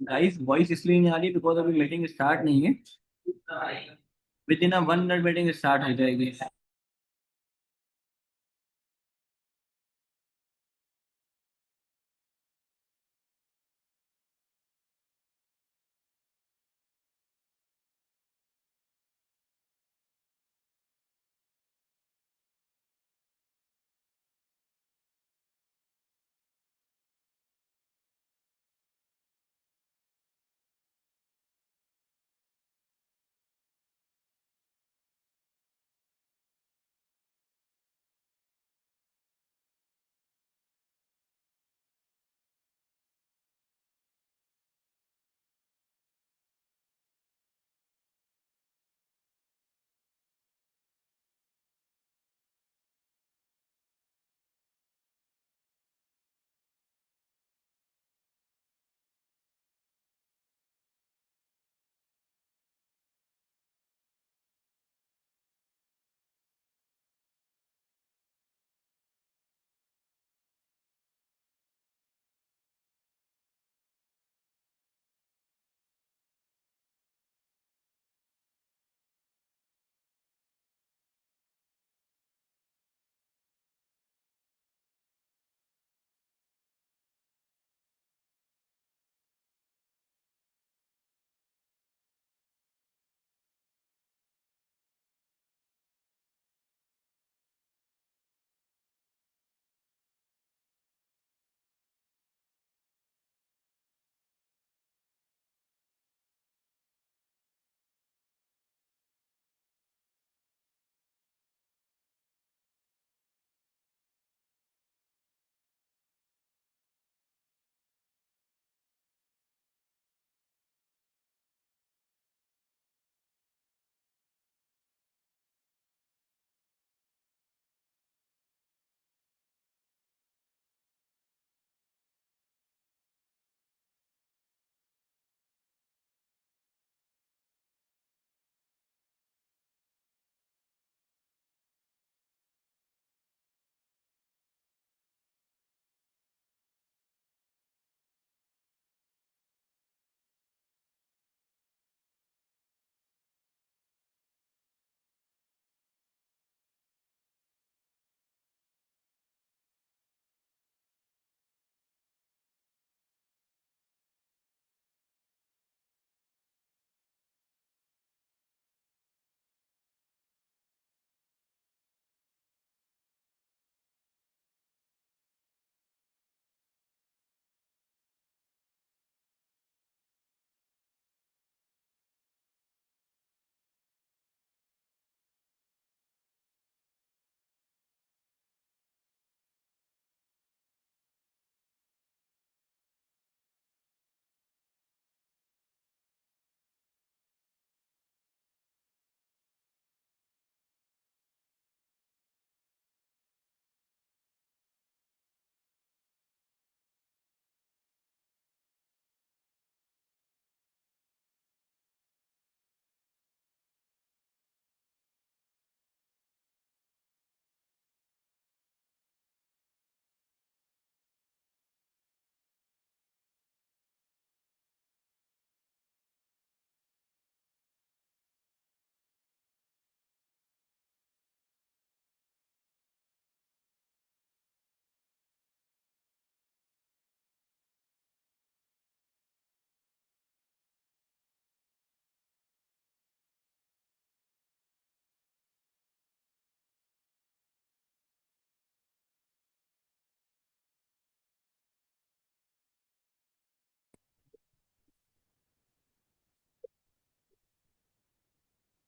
Guys voice इसलिए नहीं आ रही बिकॉज अभी मीटिंग स्टार्ट नहीं है। Within 1 minute meeting start हो जाएगी।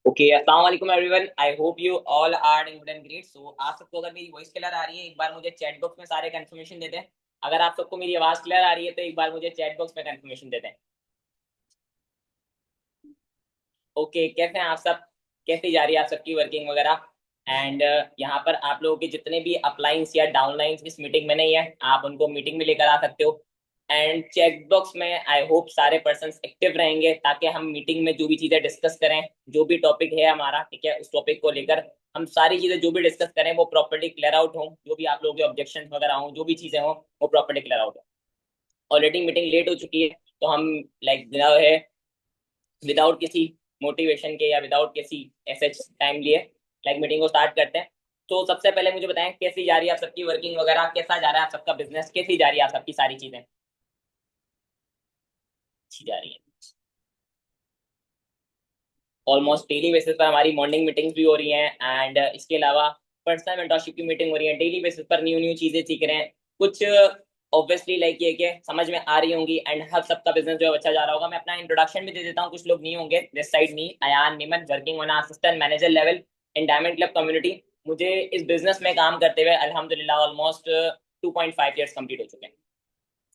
ओके, अस्सलाम वालेकुम everyone. I hope you all are in good and great. So आप सबको अगर मेरी वॉइस क्लियर आ रही है, एक बार मुझे चैट बॉक्स में सारे कंफर्मेशन दे दें। अगर आप सबको मेरी आवाज क्लियर आ रही है तो एक बार मुझे चैट बॉक्स में कंफर्मेशन दे दें। ओके, कैसे हैं आप सब? कैसी जा रही है आप सबकी वर्किंग वगैरह? एंड यहाँ पर आप लोगों के जितने भी अपलाइंस या डाउनलाइंस इस मीटिंग में नहीं है, आप उनको मीटिंग में लेकर आ सकते हो। एंड चैट बॉक्स में आई होप सारे पर्सन्स एक्टिव रहेंगे ताकि हम मीटिंग में जो भी चीज़ें डिस्कस करें, जो भी टॉपिक है हमारा, ठीक है, उस टॉपिक को लेकर हम सारी चीज़ें जो भी डिस्कस करें वो प्रॉपर्ली क्लियर आउट हो, जो भी आप लोगों के ऑब्जेक्शन वगैरह हो, जो भी चीज़ें हो वो प्रॉपर्ली क्लियर आउट हो। ऑलरेडी मीटिंग लेट हो चुकी है, तो हम लाइक जो है विदाउट किसी मोटिवेशन के या विदाउट किसी ऐसे टाइम लिए लाइक मीटिंग को स्टार्ट करते हैं। तो सबसे पहले मुझे बताएं कैसी जा रही है आप सबकी वर्किंग वगैरह, कैसा जा रहा है आप सबका बिजनेस, कैसी जा रही है आप सबकी सारी चीजें? अच्छी जा रही है। ऑलमोस्ट डेली बेसिस पर हमारी मॉर्निंग मीटिंग्स भी हो रही हैं एंड इसके अलावा पर्सनल मेंटरशिप की मीटिंग हो रही है। डेली बेसिस पर न्यू न्यू चीजें सीख रहे हैं। कुछ ऑब्वियसली लाइक ये कि समझ में आ रही होंगी एंड हर सबका बिजनेस जो है अच्छा जा रहा होगा। मैं अपना इंट्रोडक्शन भी दे देता हूँ, कुछ लोग नहीं होंगे। दिस साइड मी अयान निमन, working on assistant manager level in diamond club community. मुझे इस बिजनेस में काम करते हुए अल्हम्दुलिल्लाह ऑलमोस्ट 2.5 ईयर्स कंप्लीट हो चुके हैं।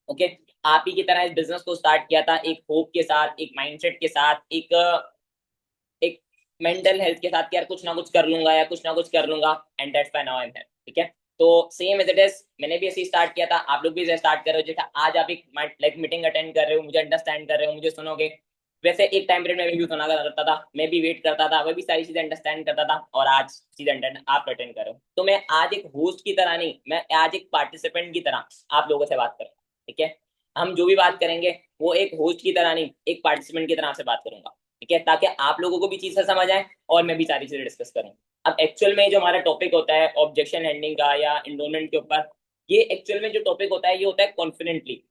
ओके, आप ही की तरह इस बिजनेस को स्टार्ट किया था एक होप के साथ, एक माइंडसेट के साथ, एक मेंटल हेल्थ के साथ कि यार कुछ ना कुछ कर लूंगा या कुछ ना कुछ कर लूंगा, and that's why now I am here. ठीक है, तो सेम एज इट इज मैंने भी ऐसे ही स्टार्ट किया था, आप लोग भी ऐसे स्टार्ट कर रहे हो। जैसे आज आप एक लाइक मीटिंग अटेंड कर रहे हो, मुझे अंडरस्टैंड कर रहे हो, मुझे सुनोगे। वैसे एक टाइम पीरियड में भी सुना करता था, मैं भी वेट करता था, वह भी सारी चीजें अंडरस्टैंड करता था, और आज चीजें आप अटेंड कर रहे हो। तो मैं आज एक होस्ट की तरह नहीं, मैं आज एक पार्टिसिपेंट की तरह आप लोगों से बात कर रहा हूँ। ठीक है, हम जो भी बात करेंगे वो एक होस्ट की तरह नहीं, एक पार्टिसिपेंट की तरह से बात करूंगा। ठीक है, ताकि आप लोगों को भी चीजें समझ आए और मैं भी सारी चीजें डिस्कस करूँ। अब एक्चुअल में जो हमारा टॉपिक होता है ऑब्जेक्शन हैंडलिंग का या इनरोलमेंट के ऊपर, ये एक्चुअल में जो टॉपिक होता है ये होता है कॉन्फिडेंटली।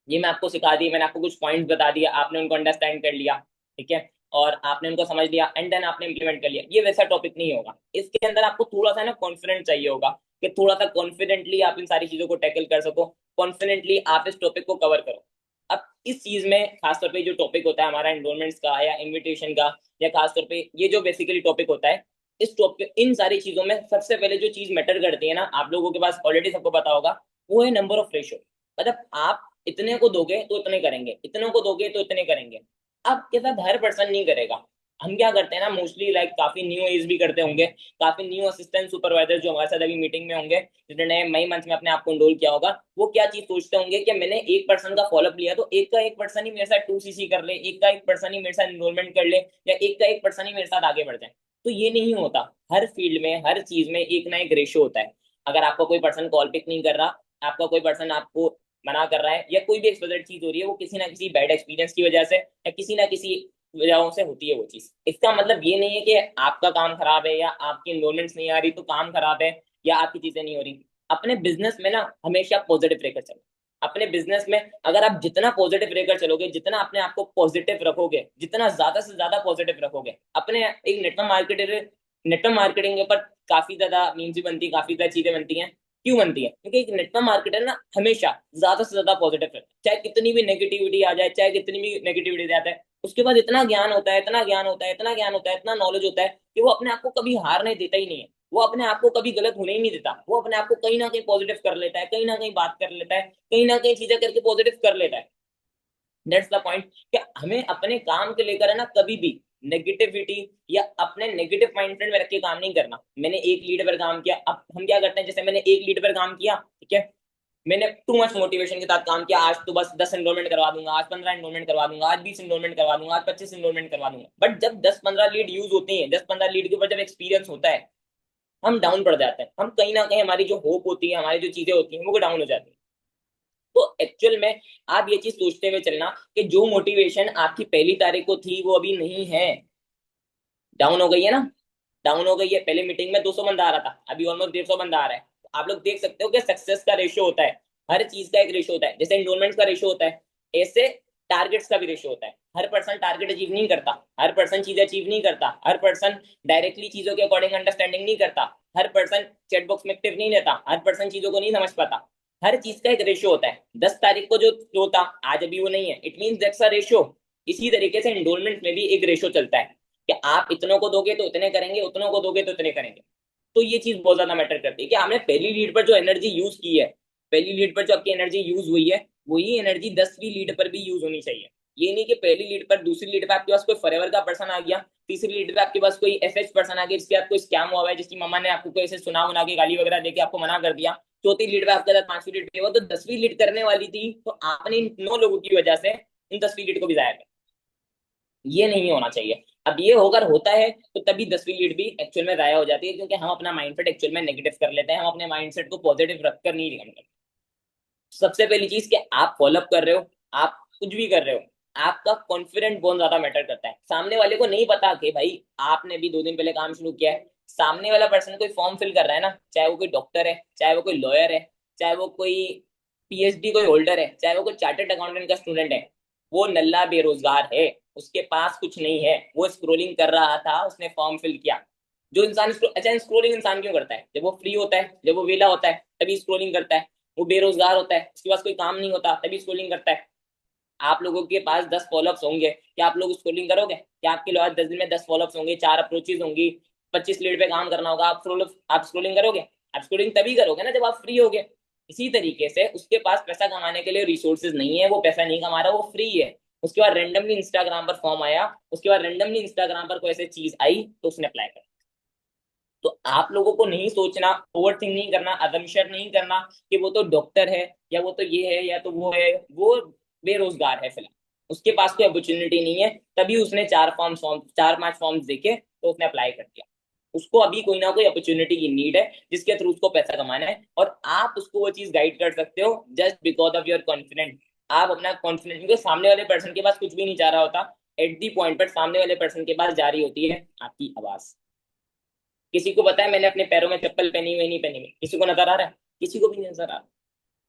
ये मैं आपको सिखा दी, मैंने आपको कुछ पॉइंट्स बता दिया, आपने उनको अंडरस्टैंड कर लिया। ठीक है, और आपने उनको समझ लिया एंड देन आपने इंप्लीमेंट कर लिया। ये वैसा टॉपिक नहीं होगा। इसके अंदर आपको थोड़ा सा ना कॉन्फिडेंट चाहिए होगा कि थोड़ा सा कॉन्फिडेंटली आप इन सारी चीजों को टैकल कर सको, कॉन्फिडेंटली आप इस टॉपिक को कवर करो। अब इस चीज में खासतौर पे जो टॉपिक होता है हमारा एनरोलमेंट्स का या इन्विटेशन का, या खासतौर पे ये जो बेसिकली टॉपिक होता है, इस टॉपिक इन सारी चीजों में सबसे पहले जो चीज मैटर करती है ना, आप लोगों के पास ऑलरेडी सबको पता होगा, वो है नंबर ऑफ रेशो। मतलब आप इतने को दोगे तो इतने करेंगे, इतने को दोगे तो इतने करेंगे। अब के साथ हर पर्सन नहीं करेगा। हम क्या करते हैं ना मोस्टली, लाइक काफी न्यू एज भी करते होंगे, काफी न्यू असिस्टेंट सुपरवाइजर जो हमारे साथ अभी मीटिंग में होंगे, जिन्होंने मई मंथ में अपने आप को इनरोल किया होगा, वो क्या चीज सोचते होंगे कि मैंने एक पर्सन का फॉलोअप लिया तो एक का एक पर्सन ही मेरे साथ 2CC कर ले, एक का एक पर्सन ही मेरे साथ इनरोलमेंट कर ले, या एक का एक पर्सन ही मेरे साथ आगे बढ़ जाए। तो ये नहीं होता। हर फील्ड में हर चीज में एक ना एक रेशियो होता है। अगर आपका कोई पर्सन कॉल पिक नहीं कर रहा, आपका कोई पर्सन आपको मना कर रहा है, या कोई भी एक्सप्लोरेट चीज हो रही है, वो किसी ना किसी बैड एक्सपीरियंस की वजह से या किसी ना किसी वजहों से होती है वो चीज। इसका मतलब ये नहीं है कि आपका काम खराब है या आपकी इनरोलमेंट्स नहीं आ रही तो काम खराब है या आपकी चीजें नहीं हो रही। अपने बिजनेस में ना हमेशा पॉजिटिव रहकर चलो। अपने बिजनेस में अगर आप जितना पॉजिटिव रहकर चलोगे, जितना अपने आप को पॉजिटिव रखोगे, जितना ज्यादा से ज्यादा पॉजिटिव रखोगे अपने, एक नेटवर्क मार्केटिंग के ऊपर काफी ज्यादा मीम्स भी बनती है, काफी ज्यादा चीजें बनती हैं। क्यों बनती है? क्योंकि एक नेटवर्क मार्केटर ना हमेशा ज्यादा से ज्यादा पॉजिटिव रहता है, चाहे कितनी भी नेगेटिविटी आ जाए, चाहे कितनी भी नेगेटिविटी जाता है, उसके बाद इतना ज्ञान होता है, इतना ज्ञान होता है, इतना ज्ञान होता है, इतना नॉलेज होता है कि वो अपने आप को कभी हारने देता ही नहीं है। वो अपने आप को कभी गलत होने ही नहीं देता। वो अपने आप को कहीं ना कहीं पॉजिटिव कर लेता है, कहीं ना कहीं बात कर लेता है, कहीं ना कहीं चीजें करके पॉजिटिव कर लेता है। दैट्स द पॉइंट कि हमें अपने काम के लेकर है ना कभी भी नेगेटिविटी या अपने नेगेटिव माइंडसेट में रख के काम नहीं करना। मैंने एक लीड पर काम किया, अब हम क्या करते हैं, जैसे मैंने एक लीड पर काम किया, ठीक है, मैंने टू मच मोटिवेशन के साथ काम किया, आज तो बस 10 एनरोलमेंट करवा दूंगा, आज 15 एनरोलमेंट करवा दूंगा, आज 20 एनरोलमेंट करवा दूंगा, आज 25 एनरोलमेंट करवा दूंगा। बट जब 10-15 लीड यूज होती है, 10-15 लीड के ऊपर जब एक्सपीरियंस होता है, हम डाउन पड़ जाते हैं। हम कहीं ना कहीं हमारी जो होप होती है, हमारी जो चीजें होती हैं वो डाउन हो जाती है। तो एक्चुअल में आप ये चीज सोचते हुए चलना कि जो मोटिवेशन आपकी पहली तारीख को थी वो अभी नहीं है, डाउन हो गई है ना। डाउन हो गई है। पहले मीटिंग में 200 बंदा आ रहा था, अभी ऑलमोस्ट 150 बंदा आ रहा है। तो आप लोग देख सकते हो कि सक्सेस का रेशियो होता है, हर चीज का एक रेशियो होता है। जैसे एनरोलमेंट का रेशियो होता है, ऐसे टारगेट्स का भी रेशियो होता है। हर पर्सन टारगेट अचीव नहीं करता, हर पर्सन चीजें अचीव नहीं करता, हर पर्सन डायरेक्टली चीजों के अकॉर्डिंग अंडरस्टैंडिंग नहीं करता, हर पर्सन चैट बॉक्स में एक्टिव नहीं रहता, हर पर्सन चीजों को नहीं समझ पाता। हर चीज का एक रेशियो होता है। 10 तारीख को जो था आज अभी वो नहीं है, it mean that's a ratio. इसी तरीके से एनरोलमेंट में भी एक रेशियो चलता है कि आप इतनों को दोगे तो इतने करेंगे, उतनों को दोगे तो इतने करेंगे। तो ये चीज बहुत ज्यादा मैटर करती है कि आपने पहली लीड पर जो एनर्जी यूज की है, पहली लीड पर जो आपकी एनर्जी यूज हुई है, वही एनर्जी 10वीं लीड पर भी यूज होनी चाहिए। ये नहीं कि पहली लीड पर, दूसरी लीड पर आपके पास कोई फॉरएवर का पर्सन आ गया, तीसरी लीड पे आपके पास कोई एफएच पर्सन आ गया, जिसके साथ कोई स्कैम हुआ है, जिसकी मम्मा ने आपको कोई ऐसे सुना उना के गाली वगैरह देके आपको मना कर दिया, चौथी लीड पे आपके साथ, पांचवी लीड पे हुआ, तो 10वीं लीड करने वाली थी तो आपने इन 9 लोगों की वजह से इन 10वीं लीड को भी जाया कर। ये नहीं होना चाहिए। अब ये होकर होता है तो तभी 10वीं लीड भी एक्चुअल में जाया हो जाती है, क्योंकि हम अपना माइंडसेट एक्चुअल में नेगेटिव कर लेते हैं, हम अपने माइंडसेट को पॉजिटिव रखकर नहीं काम करते। सबसे पहली चीज कि आप फॉलोअप कर रहे हो, आप कुछ भी कर रहे हो, आपका कॉन्फिडेंट बहुत ज्यादा मैटर करता है। सामने वाले को नहीं पता कि भाई आपने भी 2 दिन पहले काम शुरू किया है। सामने वाला पर्सन कोई फॉर्म फिल कर रहा है ना, चाहे वो कोई डॉक्टर है, चाहे वो कोई लॉयर है, चाहे वो कोई पीएचडी कोई होल्डर है, चाहे वो कोई चार्टर्ड अकाउंटेंट का स्टूडेंट है, वो नल्ला बेरोजगार है, उसके पास कुछ नहीं है, वो स्क्रोलिंग कर रहा था, उसने फॉर्म फिल किया। जो इंसान अच्छा, स्क्रोलिंग इंसान क्यों करता है? जब वो फ्री होता है, जब वो वेला होता है, तभी स्क्रोलिंग करता है। वो बेरोजगार होता है, उसके पास कोई काम नहीं होता, तभी स्क्रोलिंग करता है। आप लोगों के पास 10 फॉलोअप्स होंगे, क्या आप लोग स्क्रोलिंग करोगे? क्या आपके पास 10 दिन में 10 फॉलोअप्स होंगे, 4 अप्रोचेज होंगी, 25 लीड पे काम करना होगा, आप स्क्रोलिंग करोगे? आप स्क्रोलिंग तभी करोगे ना जब आप फ्री होगे। इसी तरीके से उसके पास पैसा कमाने के लिए रिसोर्सेज नहीं है, वो पैसा नहीं कमा रहा, वो फ्री है। उसके बाद रेंडमली इंस्टाग्राम पर फॉर्म आया, उसके बाद रेंडमली इंस्टाग्राम पर कोई ऐसी चीज आई तो उसने अप्लाई कर। तो आप लोगों को नहीं सोचना, ओवर थिंक नहीं करना, अजम्पशन नहीं करना कि वो तो डॉक्टर है, या वो तो ये है, या तो वो है। वो बेरोजगार है फिलहाल, उसके पास कोई अपॉर्चुनिटी नहीं है, तभी उसने 4-5 फॉर्म्स देखे तो उसने अप्लाई कर दिया। उसको अभी कोई ना कोई अपॉर्चुनिटी की नीड है जिसके थ्रू उसको पैसा कमाना है, और आप उसको वो चीज गाइड कर सकते हो just because of your confident. आप अपना कॉन्फिडेंस, क्योंकि सामने वाले पर्सन के पास कुछ भी नहीं चाह रहा होता, एट दी पॉइंट पर सामने वाले पर्सन के पास जा रही होती है आपकी आवाज। किसी को पता है मैंने अपने पैरों में चप्पल पहनी हुई नहीं पहनी हुई? किसी को नजर आ रहा है? किसी को भी नहीं नजर आ रहा।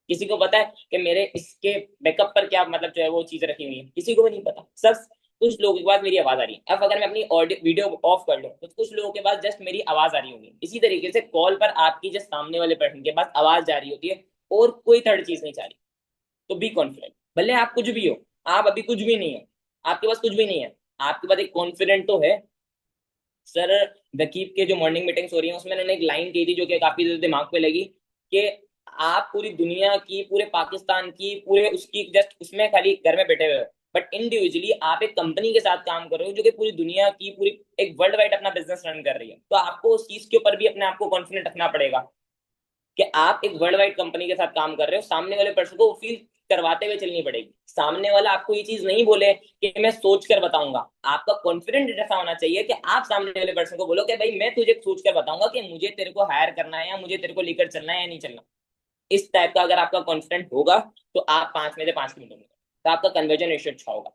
किसी को पता है कि मेरे इसके बैकअप पर क्या मतलब जो है वो चीज रखी हुई है? किसी को भी नहीं पता। सब कुछ लोगों के पास मेरी आवाज आ रही है। अब अगर मैं अपनी ऑडियो वीडियो ऑफ कर लूं तो कुछ लोगों के पास जस्ट मेरी आवाज आ रही होगी। इसी तरीके से कॉल पर आपकी जस्ट सामने वाले पर्सन के पास आवाज जा रही होती है, और कोई थर्ड चीज नहीं जा रही। तो बी कॉन्फिडेंट, भले आप कुछ भी हो। आप अभी कुछ भी नहीं हो, आपके पास कुछ भी नहीं है, आपके पास एक कॉन्फिडेंट तो है। सर, वकीब के जो मॉर्निंग मीटिंग्स हो रही हैं उसमें उन्होंने एक लाइन कही थी जो कि काफी ज्यादा दिमाग पे लगी, कि आप पूरी दुनिया की, पूरे पाकिस्तान की, पूरे उसकी जस्ट उसमें खाली घर में बैठे हुए हो, बट इंडिविजुअली आप एक कंपनी के साथ काम कर रहे हो जो कि पूरी दुनिया की, पूरी एक वर्ल्ड वाइड अपना बिजनेस रन कर रही है। तो आपको उस चीज के ऊपर भी अपने आप को कॉन्फिडेंट रखना पड़ेगा कि आप एक वर्ल्ड वाइड कंपनी के साथ काम कर रहे हो। सामने वाले पर्सन को फील करवाते हुए चलनी पड़ेगी। सामने वाला आपको ये चीज नहीं बोले कि मैं सोच कर बताऊंगा। आपका कॉन्फिडेंट ऐसा होना चाहिए कि आप सामने वाले पर्सन को बोलो कि भाई मैं तुझे सोच कर बताऊंगा कि मुझे तेरे को हायर करना है, या मुझे तेरे को लेकर चलना है या नहीं चलना। इस टाइप का अगर आपका कॉन्फिडेंट होगा तो आप 5 में से 5 मिनटों में, तो आपका कन्वर्जन रेशियो अच्छा होगा।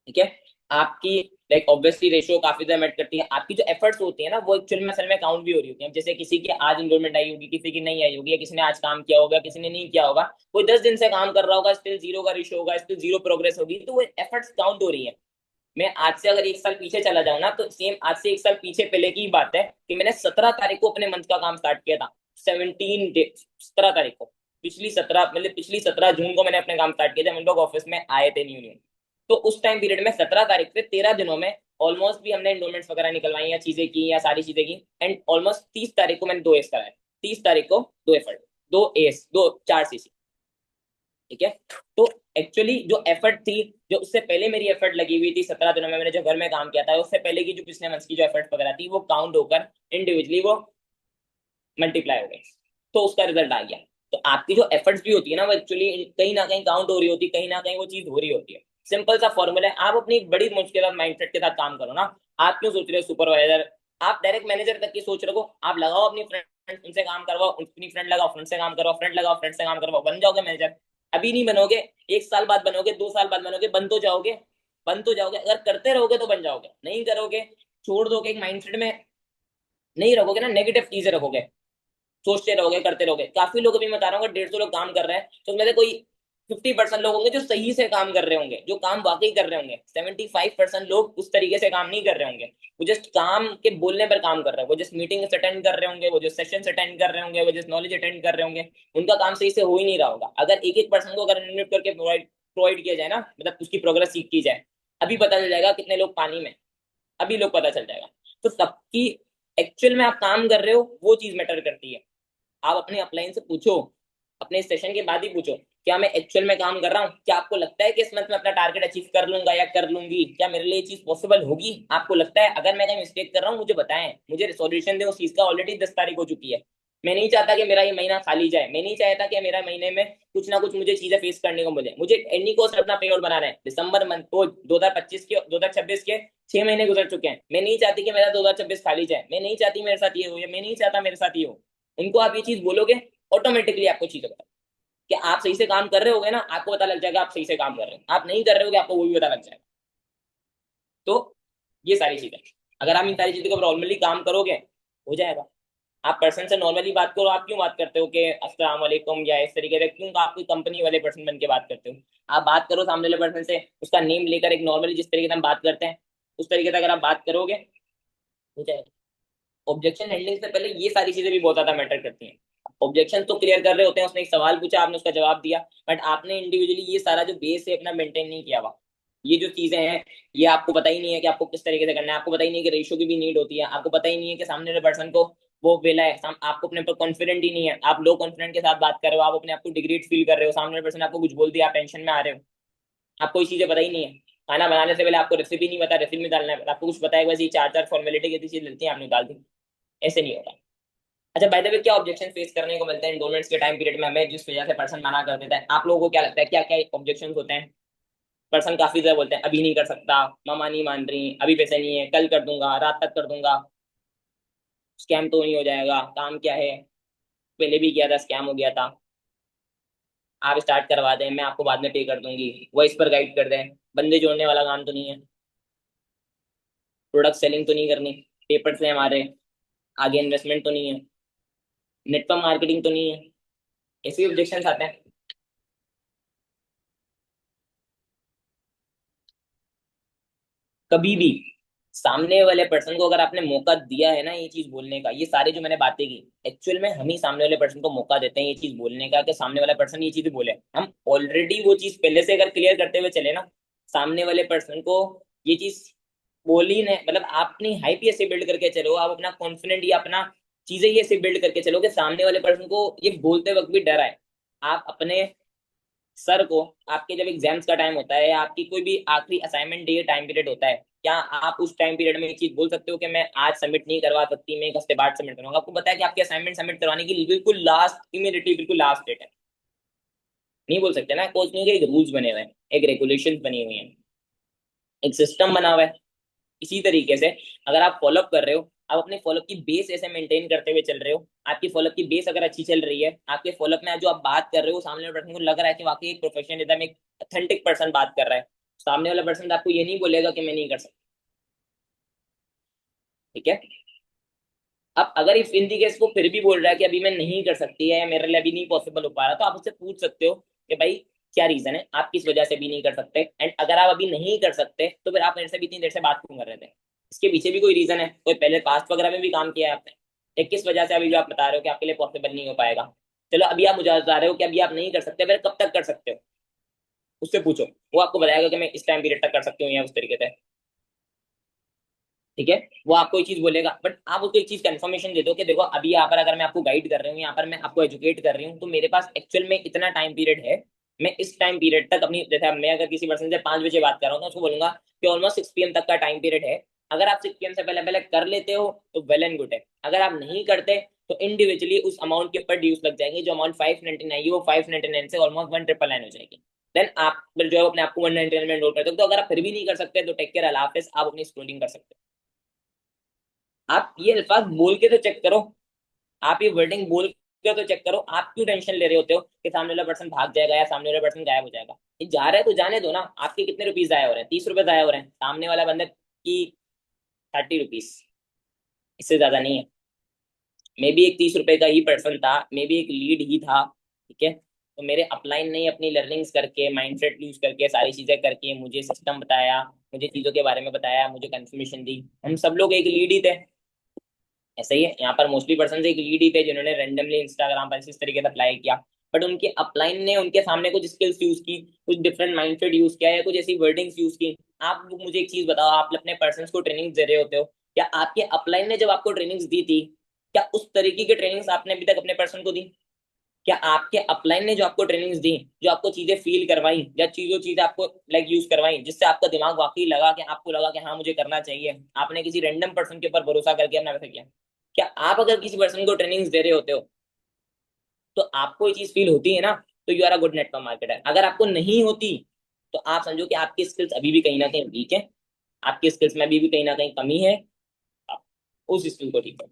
ठीक है। आपकी लाइक ऑब्वियसली रेशियो काफी ज्यादा मैटर करती है। आपकी जो एफर्ट्स होती है ना वो एक्चुअल में असल में काउंट भी हो रही होती है। जैसे किसी की आज इन्रोलमेंट आई होगी, किसी की नहीं आई होगी, या किसी ने आज काम किया होगा, किसी ने नहीं किया होगा, कोई 10 दिन से काम कर रहा होगा, स्टिल जीरो का रेशियो होगा, स्टिल जीरो प्रोग्रेस होगी, तो वो एफर्ट्स काउंट हो रही है। मैं आज से अगर 1 साल पीछे चला जाऊं ना, तो सेम आज से 1 साल पीछे पहले की बात है कि मैंने 17 तारीख को अपने मंथ का काम स्टार्ट किया था। 17 तारीख को, पिछली 17 जून को मैंने अपने काम स्टार्ट किया जब हम लोग ऑफिस में आए थे न्यू न्यू। तो उस टाइम पीरियड में 17 तारीख से 13 दिनों में ऑलमोस्ट भी हमने एंडोमेंट्स वगैरह निकलवाई, या चीजें की, या सारी चीजें की। एंड ऑलमोस्ट 30 तारीख को मैंने 2 एस कराए। 30 तारीख को 2 एफर्ट, 2 एस, 4 सीसी। ठीक है। तो एक्चुअली जो एफर्ट थी, जो उससे पहले मेरी एफर्ट लगी हुई थी 17 दिनों में, मैंने जो घर में काम किया था, उससे पहले की जो पिछले मंथ की जो एफर्ट वगैरह थी, वो काउंट होकर इंडिविजुअली वो मल्टीप्लाई हो गई, तो उसका रिजल्ट आ गया। तो आपकी जो एफर्ट्स भी होती है ना, वो एक्चुअली कहीं ना कहीं काउंट हो रही होती है, कहीं ना कहीं वो चीज हो रही होती है। सिंपल सा फॉर्मूला है। आप अपनी बड़ी मुझ के साथ माइंडसेट के साथ काम करो ना। आप क्यों सोच रहे हो सुपरवाइजर? आप डायरेक्ट मैनेजर तक की सोच रखो। आप लगाओ अपनी फ्रेंड, उनसे काम करवाओ, अपनी फ्रेंड लगाओ, फ्रेंड से काम करवाओ, फ्रेंड लगाओ, फ्रेंड से काम करवाओ, बन जाओगे मैनेजर। अभी नहीं बनोगे, 1 साल बाद बनोगे, 2 साल बाद बनोगे, बन तो जाओगे। बन तो जाओगे, अगर करते रहोगे तो बन जाओगे, नहीं करोगे, छोड़ दोगे, एक माइंडसेट में नहीं रखोगे ना, नेगेटिव चीजें रखोगे, सोचते रहोगे, करते रहोगे। काफी लोग, अभी मैं बता रहा हूँ, 150 लोग काम कर रहे हैं, तो उसमें से कोई 50% लोग होंगे जो सही से काम कर रहे होंगे, जो काम वाकई कर रहे होंगे। 75% लोग उस तरीके से काम नहीं कर रहे होंगे। वो जस्ट काम के बोलने पर काम कर रहे हैं, वो जस्ट मीटिंग अटेंड कर रहे होंगे, वो जो सेशन अटेंड कर रहे होंगे, वो जस्ट नॉलेज अटेंड कर रहे होंगे। उनका काम सही से हो ही नहीं रहा होगा। अगर एक एक पर्सन को अगर इनवाइट करके प्रोवाइड किया जाए ना, मतलब उसकी प्रोग्रेस सीख की जाए, अभी पता चल जाएगा कितने लोग पानी में, अभी लोग पता चल जाएगा। तो सबकी एक्चुअल में आप काम कर रहे हो वो चीज मैटर करती है। आप अपने अपलाइन से पूछो, अपने सेशन के बाद ही पूछो, क्या मैं एक्चुअल में काम कर रहा हूँ? क्या आपको लगता है कि इस मंथ में अपना टारगेट अचीव कर लूंगा या कर लूंगी? क्या मेरे लिए ये चीज पॉसिबल होगी? आपको लगता है? अगर मैं कहीं मिस्टेक कर रहा हूँ मुझे बताएं, मुझे सॉल्यूशन दे उस चीज का। ऑलरेडी 10 तारीख हो चुकी है। मैं नहीं चाहता कि मेरा ये महीना खाली जाए। मैं नहीं चाहता कि मेरा महीने में कुछ ना कुछ मुझे चीजें फेस करने को मिले। मुझे एनी कोस्ट अपना पेरोल बनाना है। दिसंबर मंथ को 2025 के 2026 के 6 महीने गुजर चुके हैं। मैं नहीं चाहती कि मेरा 2026 खाली जाए। मैं नहीं चाहती मेरे साथ ये हो, या मैं नहीं चाहता मेरे साथ ये हो। उनको आप ये चीज बोलोगे, ऑटोमेटिकली आपको चीजें बताओ। कि आप सही से काम कर रहे होगे ना, आपको पता लग जाएगा आप सही से काम कर रहे हो, आप नहीं कर रहे होगे आपको वो भी पता लग जाएगा। तो ये सारी चीजें, अगर आप इन सारी चीजों को नॉर्मली काम करोगे हो जाएगा। आप पर्सन से नॉर्मली बात करो, आप क्यों बात करते हो कि अस्सलाम वालेकुम या इस तरीके से, क्यों आप कोई कंपनी वाले पर्सन बन के बात करते हो? आप बात करो सामने वाले पर्सन से, उसका नेम लेकर एक नॉर्मली जिस तरीके से हम बात करते हैं उस तरीके से अगर आप बात करोगे हो जाएगा। ऑब्जेक्शन हैंडलिंग से पहले ये सारी चीजें भी बहुत ज्यादा मैटर करती हैं। ऑब्जेक्शन तो क्लियर कर रहे होते हैं, उसने एक सवाल पूछा आपने उसका जवाब दिया, बट आपने इंडिविजुअली ये सारा जो बेस है अपना मेंटेन नहीं किया हुआ। ये जो चीजें हैं ये आपको पता ही नहीं है कि आपको किस तरीके से करना है, आपको पता ही नहीं है कि रेशियो की भी नीड होती है, आपको पता ही नहीं है कि सामने वाले पर्सन को वो वेला है, आपको अपने पर कॉन्फिडेंट ही नहीं है, आप लो कॉन्फिडेंट के साथ बात कर रहे हो, आप अपने आप को डिग्रेड फील कर रहे हो, सामने वाले पर्सन आपको कुछ बोल दिया आप टेंशन में आ रहे हो, आपको ये चीजें पता ही नहीं है। खाना बनाने से पहले आपको रेसिपी नहीं पता, रेसिपी में डालना है, आपको कुछ पता है बस ये चार चार फॉर्मेलिटी की चीज लगती है आपने डाल दी। ऐसे नहीं होता। अच्छा, बाय द वे क्या ऑब्जेक्शन फेस करने को मिलते हैं एंडोलमेंट्स के टाइम पीरियड में हमें, जिस वजह से पर्सन मना कर देता है? आप लोगों को क्या लगता है क्या क्या ऑब्जेक्शन होते हैं? पर्सन काफी ज्यादा बोलते हैं अभी नहीं कर सकता, मामा नहीं मान रही, अभी पैसे नहीं है, कल कर दूंगा, रात तक कर दूंगा, स्कैम तो नहीं हो जाएगा, काम क्या है, पहले भी किया था स्कैम हो गया था, आप स्टार्ट करवा दें मैं आपको बाद में पे कर दूंगी, वॉइस पर गाइड कर दें, बंदे जोड़ने वाला काम तो नहीं है, प्रोडक्ट सेलिंग तो नहीं करनी, पेपर से हमारे आगे इन्वेस्टमेंट तो नहीं है, नेटवर्क मार्केटिंग तो नहीं है, ऐसे ऑब्जेक्शन आते हैं। कभी भी सामने वाले पर्सन को अगर आपने मौका दिया है ना ये चीज बोलने का, ये सारे जो मैंने बातें की एक्चुअल में हम ही सामने वाले पर्सन को मौका देते हैं ये चीज बोलने का, कि सामने वाला पर्सन ये चीज बोले, हम ऑलरेडी वो चीज पहले से अगर क्लियर करते हुए चले ना सामने वाले पर्सन को ये चीज बोली ने, मतलब आप अपनी हाइप ऐसे बिल्ड करके चलो, आप अपना कॉन्फिडेंट या अपना चीजें ये ऐसे बिल्ड करके चलो कि सामने वाले पर्सन को ये बोलते वक्त भी डर आए। आप अपने सर को, आपके जब एग्जाम्स का टाइम होता है या आपकी कोई भी आखिरी असाइनमेंट डे टाइम पीरियड होता है, क्या आप उस टाइम पीरियड में एक चीज बोल सकते हो कि मैं आज सबमिट नहीं करवा सकती, मैं एक हफ्ते बाद सबमिट करूंगा? आपको पता है कि आपकी असाइनमेंट सबमिट करवाने की बिल्कुल लास्ट इमीडिएटली बिल्कुल लास्ट डेट है, नहीं बोल सकते ना, कोच नहीं के एक रूल्स बने हुए हैं, एक रेगुलेशन बनी हुई है, एक सिस्टम बना हुआ है। इसी तरीके से अगर आप फॉलोअप कर रहे हो, आप अपने फॉलोअप की बेस ऐसे मेंटेन करते हुए चल रहे हो, आपकी फॉलोअप की बेस अगर अच्छी चल रही है, आपके फॉलोअप में जो आप बात कर रहे हो सामने वाले पर्सन को लग रहा है कि वाकई एक प्रोफेशनलिज्म, एक ऑथेंटिक पर्सन बात कर रहा है, सामने वाला पर्सन आपको ये नहीं बोलेगा कि मैं नहीं कर सकता। ठीक है। अब अगर इस इन केस को फिर भी बोल रहा है कि अभी मैं नहीं कर सकती है या मेरे लिए अभी नहीं पॉसिबल हो पा रहा, तो आप उससे पूछ सकते हो कि भाई क्या रीजन है, आप किस वजह से भी नहीं कर सकते, एंड अगर आप अभी नहीं कर सकते तो फिर आप मेरे से भी इतनी देर से बात क्यों कर रहे थे? इसके पीछे भी कोई रीजन है, कोई पहले पास्ट वगैरह में भी काम किया है आपने, एक किस वजह से अभी भी आप बता रहे हो कि आपके लिए पॉसिबल नहीं हो पाएगा? चलो अभी आप मुझे बता रहे हो कि अभी आप नहीं कर सकते, फिर कब तक कर सकते हो उससे पूछो, वो आपको बताएगा कि मैं इस टाइम पीरियड तक कर सकती हूँ या उस तरीके से। ठीक है। वो आपको एक चीज बोलेगा, बट आप उसको एक चीज कंफर्मेशन दे दो कि देखो अभी यहाँ पर अगर मैं आपको गाइड कर रही हूँ, यहाँ पर मैं आपको एजुकेट कर रही हूँ, तो मेरे पास एक्चुअल में इतना टाइम पीरियड है, मैं इस टाइम पीरियड तक अपनी, जैसे अब मैं अगर किसी पर्सन से 5 बजे बात कर रहा हूँ तो उसको बोलूंगा कि ऑलमोस्ट 6 PM तक का टाइम पीरियड है, अगर आप 6 PM से पहले पहले कर लेते हो तो वेल एंड गुड है, अगर आप नहीं करते तो इंडिविजुअली उस अमाउंट के ऊपर ड्यूज लग जाएंगे, जो अमाउंट 599 है वो 599 से ऑलमोस्ट 1999 हो जाएगी। देन आप फिर जो है अपने आप को 199 में एनरोल करते हो। तो अगर आप फिर भी नहीं कर सकते तो टेक केयर, अल्लाह हाफिज, आप अपनी स्क्रोलिंग कर सकते हो। आप ये अल्फाज बोल के तो चेक करो, आप ये वर्डिंग बोल के तो चेक करो, आप क्यों टेंशन ले रहे होते हो कि सामने वाला पर्सन भाग जाएगा या सामने वाला पर्सन गायब हो जाएगा? ये जा रहा है तो जाने दो ना, आपके कितने रुपीज जाया हो रहे हैं? 30 रुपए जाया हो रहे हैं, सामने वाला बंदे की 30 रुपीज, इससे ज्यादा नहीं है। मे भी एक 30 रुपए का ही पर्सन था, मे भी एक लीड ही था, ठीक है, तो मेरे अपलाइन ने अपनी लर्निंग्स करके माइंडसेट यूज करके सारी चीजें करके मुझे सिस्टम बताया, मुझे चीजों के बारे में बताया, मुझे कंफर्मेशन दी, हम सब लोग एक लीड ही थे। ऐसा ही है यहाँ पर, मोस्टली पर्सन एक लीड ही थे जिन्होंने रैंडमली इंस्टाग्राम पर इस तरीके से अप्लाई किया, बट उनके अपलाइन ने उनके सामने कुछ स्किल्स यूज की, कुछ डिफरेंट माइंडसेट यूज किया या कुछ ऐसी वर्डिंग्स यूज की। आप लोग मुझे एक चीज बताओ, आप अपने पर्सन को ट्रेनिंग दे रहे होते हो, क्या आपके अपलाइन ने जब आपको ट्रेनिंग्स दी थी, क्या उस तरीके की ट्रेनिंग्स आपने अभी तक अपने पर्सन को दी? क्या आपके अपलाइन ने जो आपको ट्रेनिंग्स दी, जो आपको चीजें फील करवाई या चीजें आपको लाइक यूज करवाई, जिससे आपका दिमाग वाकई लगा कि आपको लगा कि हाँ मुझे करना चाहिए, आपने किसी रैंडम पर्सन के ऊपर भरोसा करके अपना वैसा किया? क्या आप अगर किसी पर्सन को ट्रेनिंग्स दे रहे होते हो तो आपको ये चीज फील होती है ना, तो you are a good network marketer. अगर आपको नहीं होती तो आप समझो कि आपकी स्किल्स अभी भी कहीं ना कहीं वीक है, आपकी स्किल्स में अभी भी कहीं ना कहीं कमी है, आप उस स्किल को ठीक करो।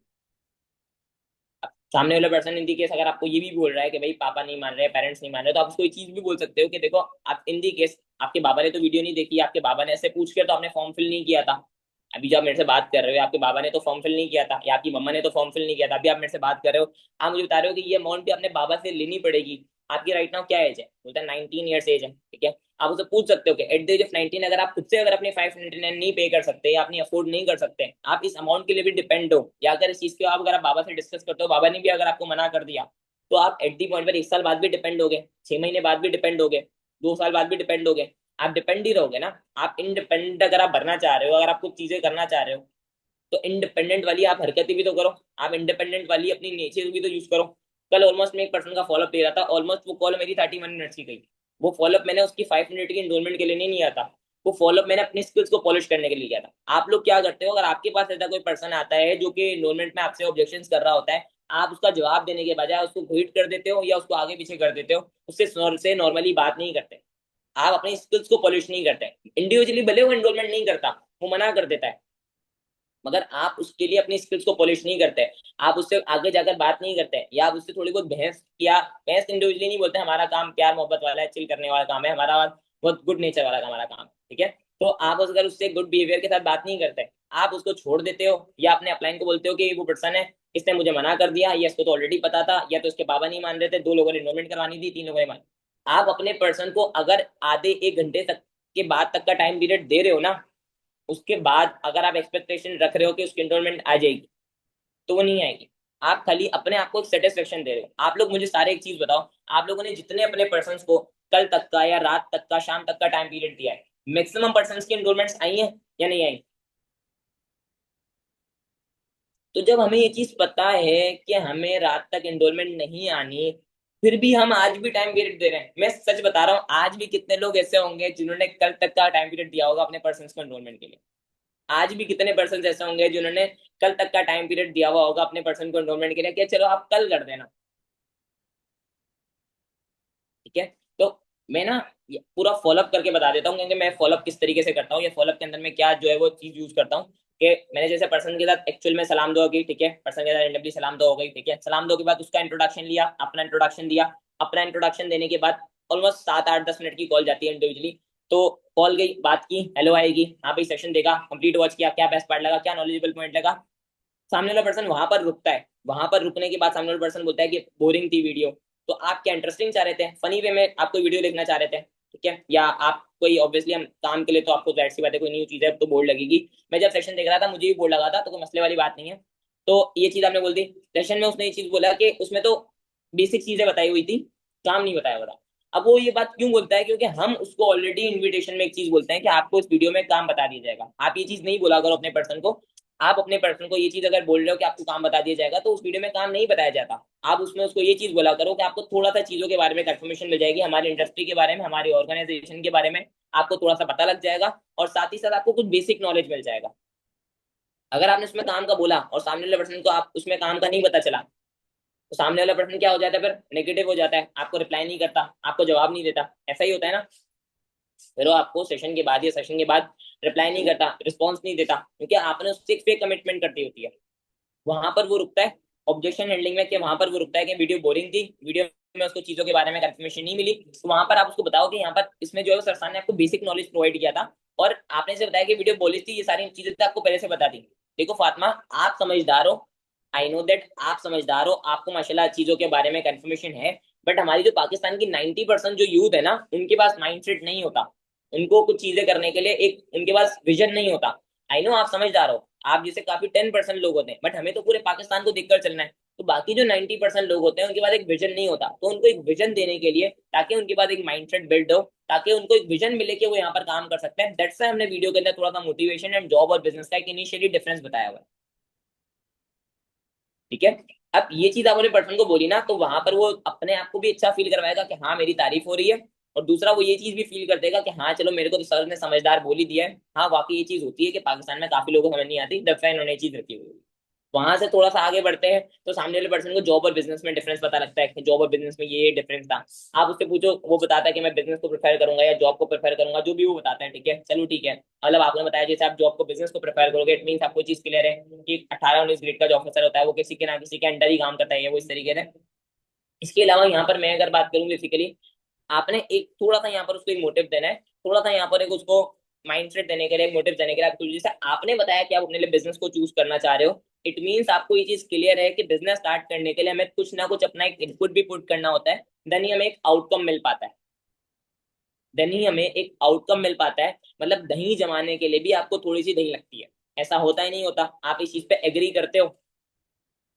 सामने वाला पर्सन इन दी केस अगर आपको ये भी बोल रहा है कि भाई पापा नहीं मान रहे, पेरेंट्स नहीं मान रहे, तो आप उसको ये चीज भी बोल सकते हो कि देखो आप इन दी केस आपके बाबा ने तो वीडियो नहीं देखी, आपके बाबा ने ऐसे पूछ के तो आपने फॉर्म फिल नहीं किया था। अभी जो आप मेरे से बात कर रहे हो, आपके बाबा ने तो फॉर्म फिल नहीं किया था या आपकी मम्मा ने तो फॉर्म फिल नहीं किया था, अभी आप मेरे से बात कर रहे हो, आप मुझे बता रहे हो कि ये अमाउंट भी अपने बाबा से लेनी पड़ेगी। आपकी राइट नाउ क्या एज है? बोलता है 19 ईयर्स एज है, ठीक है। आप उसे पूछ सकते हो कि एट द एज ऑफ 19 अगर आप खुद से अगर अपने 599 नहीं पे कर सकते या अपनी अफोर्ड नहीं कर सकते, आप इस अमाउंट के लिए भी डिपेंड हो, या अगर इस चीज को आप अगर आप बाबा से डिस्कस करते हो, बाबा ने भी अगर आपको मना कर दिया, तो आप एट दी पॉइंट पर 1 साल बाद भी डिपेंड होगे, 6 महीने बाद भी डिपेंड होगे, 2 साल बाद भी डिपेंड होगे, आप डिपेंड ही रहोगे ना। आप इंडिपेंडेंट अगर आप भरना चाह रहे हो, अगर आप कुछ चीजें करना चाह रहे हो, तो इंडिपेंडेंट वाली आप हरकतें भी तो करो, आप इंडिपेंडेंट वाली अपनी नेचर भी तो यूज करो। कल ऑलमोस्ट मैं एक पर्सन का फॉलोअप ले रहा था, ऑलमोस्ट वो कॉल मेरी 31 मिनट्स की गई। वो फॉलोअप मैंने उसकी 5 मिनट की इनरोलमेंट के लिए नहीं आता, वो फॉलोअप मैंने अपनी स्किल्स को पॉलिश करने के लिए किया था। आप लोग क्या करते हो, अगर आपके पास ऐसा कोई पर्सन आता है जो कि इनरोलमेंट में आपसे ऑब्जेक्शन कर रहा होता है, आप उसका जवाब देने के बजाय उसको क्विट कर देते हो या उसको आगे पीछे कर देते हो, उससे नॉर्मली बात नहीं करते। आप अपनी स्किल्स को पॉलिश नहीं करते। इंडिविजुअली भले वो एनरोलमेंट नहीं करता, वो मना कर देता है, मगर आप उसके लिए अपनी स्किल्स को पॉलिश नहीं करते, आप उससे आगे जाकर बात नहीं करते, या आप उससे थोड़ी बहुत बहस किया, बहस इंडिविजुअली नहीं बोलते, हमारा काम प्यार मोहब्बत वाला है, चिल करने वाला काम है हमारा, बहुत गुड नेचर वाला हमारा काम, ठीक है। तो आप अगर उससे गुड बिहेवियर के साथ बात नहीं करते, आप उसको छोड़ देते हो, या अपने अपलाइन को बोलते हो कि वो पर्सन है, इसने मुझे मना कर दिया, या इसको तो ऑलरेडी पता था, या तो उसके बाबा नहीं मान रहे थे, 2 लोगों ने इन्वॉल्वमेंट करवानी थी, 3 लोगों ने मान। आप अपने पर्सन को अगर आधे 1 घंटे तक के बाद तक का टाइम पीरियड दे रहे हो ना, उसके बाद अगर आप एक्सपेक्टेशन रख रहे हो कि उसकी एनरोलमेंट आ जाएगी, तो वो नहीं आएगी। आप खाली अपने आप को एक सेटिस्फेक्शन दे रहे हो। आप लोग मुझे सारे एक चीज बताओ, आप लोगों ने जितने अपने पर्सन को कल तक का या रात तक का शाम तक का टाइम पीरियड दिया है, मैक्सिमम पर्सन की एनरोलमेंट्स आई है या नहीं आई? तो जब हमें ये चीज पता है कि हमें रात तक एनरोलमेंट नहीं आनी, फिर भी हम आज भी टाइम पीरियड दे रहे हैं, मैं सच बता रहा हूँ, आज भी कितने लोग ऐसे होंगे जिन्होंने कल तक का टाइम पीरियड दिया होगा अपने पर्सन को एनरोलमेंट के लिए। आज भी कितने पर्सन ऐसे होंगे जिन्होंने कल तक का टाइम पीरियड दिया हुआ होगा अपने पर्सन को एनरोलमेंट के लिए कि चलो आप कल कर देना, ठीक है। तो मैं ना ये पूरा फॉलोअप करके बता देता हूँ, क्योंकि मैं फॉलोअप किस तरीके से करता हूँ, ये फॉलोअप के अंदर मैं क्या जो है वो चीज यूज करता हूँ, कि मैंने जैसे पर्सन के साथ एक्चुअल में सलाम दुआ की, ठीक है, पर्सन के साथ रेंडमली सलाम दुआ हो गई, ठीक है, सलाम दुआ के बाद उसका इंट्रोडक्शन लिया, अपना इंट्रोडक्शन दिया, अपना इंट्रोडक्शन देने के बाद ऑलमोस्ट 7 8 10 मिनट की कॉल जाती है इंडिविजुअली। तो कॉल गई, बात की, हेलो आएगी, हाँ भाई सेशन देखा, कंप्लीट वॉच किया, क्या बेस्ट पार्ट लगा, क्या नॉलेजेबल पॉइंट लगा, सामने वाला पर्सन वहां पर रुकता है, वहां पर रुकने के बाद सामने वाला पर्सन बोलता है कि बोरिंग थी वीडियो, तो आप क्या इंटरेस्टिंग चाह रहे थे, फनी वे में आपको वीडियो देखना चाह रहे थे, ठीक है, या आप कोई ऑब्वियसली हम काम के लिए तो आपको जाहिर सी बात है कोई न्यू चीज है तो बोर्ड लगेगी। मैं जब सेशन देख रहा था मुझे भी बोर्ड लगा था, तो कोई मसले वाली बात नहीं है। तो ये चीज आपने बोल दी, सेशन में उसने ये चीज बोला कि उसमें तो बेसिक चीजें बताई हुई थी, काम नहीं बताया हुआ था। अब वो ये बात क्यों बोलता है, क्योंकि हम उसको ऑलरेडी इन्विटेशन में एक चीज बोलते हैं कि आपको इस वीडियो में काम बता दिया जाएगा, आप ये चीज नहीं बोला करो अपने पर्सन को। आप अपने पर्सन को ये चीज अगर बोल रहे हो कि आपको काम बता दिया जाएगा, तो उस वीडियो में काम नहीं बताया जाता। आप उसमें उसको ये चीज बोला करो कि आपको थोड़ा सा चीजों के बारे में कंफर्मेशन मिल जाएगी, हमारी इंडस्ट्री के बारे में, हमारी ऑर्गेनाइजेशन के बारे में आपको थोड़ा सा पता लग जाएगा, और साथ ही साथ आपको कुछ बेसिक नॉलेज मिल जाएगा। अगर आपने उसमें काम का बोला और सामने वाले पर्सन को आप उसमें काम का नहीं पता चला, तो सामने वाला पर्सन क्या हो जाता है, फिर नेगेटिव हो जाता है, आपको रिप्लाई नहीं करता, आपको जवाब नहीं देता, ऐसा ही होता है ना। फिर वो आपको सेशन के बाद या सेशन के बाद रिप्लाई नहीं करता, रिस्पॉन्स नहीं देता, क्योंकि आपने उससे एक फेक कमिटमेंट कर दी होती है। वहां पर वो रुकता है ऑब्जेक्शन हैंडलिंग में, कि वहां पर वो रुकता है कि वीडियो बोरिंग थी, वीडियो में उसको चीजों के बारे में कंफर्मेशन नहीं मिली, तो वहां पर आप उसको बताओ कि यहाँ पर इसमें जो है सरसान ने आपको बेसिक नॉलेज प्रोवाइड किया था, और आपने से बताया कि वीडियो बोली थी, ये सारी चीजें तो आपको पहले से बता दी। देखो फातिमा, आप समझदार हो, आई नो दैट आप समझदार हो, आपको माशाल्लाह चीजों के बारे में कंफर्मेशन है, बट हमारी जो पाकिस्तान की 90% जो यूथ है ना, उनके पास माइंडसेट नहीं होता, उनको कुछ चीजें करने के लिए एक उनके पास विजन नहीं होता। आई नो आप समझदार हो, आप जैसे काफी 10% लोग होते हैं, बट हमें तो पूरे पाकिस्तान को देखकर चलना है। तो बाकी जो 90% लोग होते हैं उनके पास एक विजन नहीं होता, तो उनको एक विजन देने के लिए, ताकि उनके पास एक माइंडसेट बिल्ड हो, ताकि उनको एक विजन मिले कि वो यहाँ पर काम कर सकते हैं, दैट्स व्हाई हमने वीडियो के अंदर थोड़ा सा मोटिवेशन एंड जॉब और बिजनेस का एक इनिशियली डिफरेंस बताया हुआ है, ठीक है। अब ये चीज आपने पर्सन को बोली ना, तो वहां पर वो अपने आप को भी अच्छा फील करवाएगा कि हाँ मेरी तारीफ हो रही है, और दूसरा वो ये चीज भी फील कर देगा कि हाँ चलो मेरे को तो सर ने समझदार बोल ही दिया है, हाँ वाकई ये चीज होती है कि पाकिस्तान में काफी लोगों को समझ नहीं आती, दैट्स व्हाई इन्होंने ये चीज रखी हुई है। वहां से थोड़ा सा आगे बढ़ते हैं तो सामने वाले पर्सन को जॉब और बिजनेस में डिफरेंस पता लगता है कि जॉब और बिजनेस में ये डिफरेंस था। आप उससे पूछो, वो बताता है कि मैं बिजनेस को प्रेफर करूंगा या जॉब को प्रेफर करूंगा, जो भी वो बताता है, ठीक है, चलो ठीक है। मतलब आपने बताया जैसे आप जॉब को बिजनेस को प्रेफर करोगे, इट मीन आपको चीज क्लियर है कि 18-19 ग्रेड का जो ऑफिसर होता है वो किसी के ना किसी के अंडर ही काम करता है, वो इस तरीके से। इसके अलावा यहाँ पर मैं अगर बात करूँ बेसिकली, आपने एक थोड़ा सा यहाँ पर उसको एक मोटिव देना है, थोड़ा सा यहाँ पर एक उसको माइंडसेट देने के लिए, एक मोटिव देने के लिए आपको, जैसे आपने बताया कि आप अपने लिए बिजनेस को चूज करना चाह रहे हो, इट मीन्स आपको ये चीज क्लियर है कि बिजनेस स्टार्ट करने के लिए हमें कुछ ना कुछ अपना एक इनपुट भी पुट करना होता है, देन ही हमें एक आउटकम मिल पाता है। देन ही हमें एक आउटकम मिल पाता है। मतलब दही जमाने के लिए भी आपको थोड़ी सी दही लगती है, ऐसा होता ही नहीं होता। आप इस चीज पे एग्री करते हो,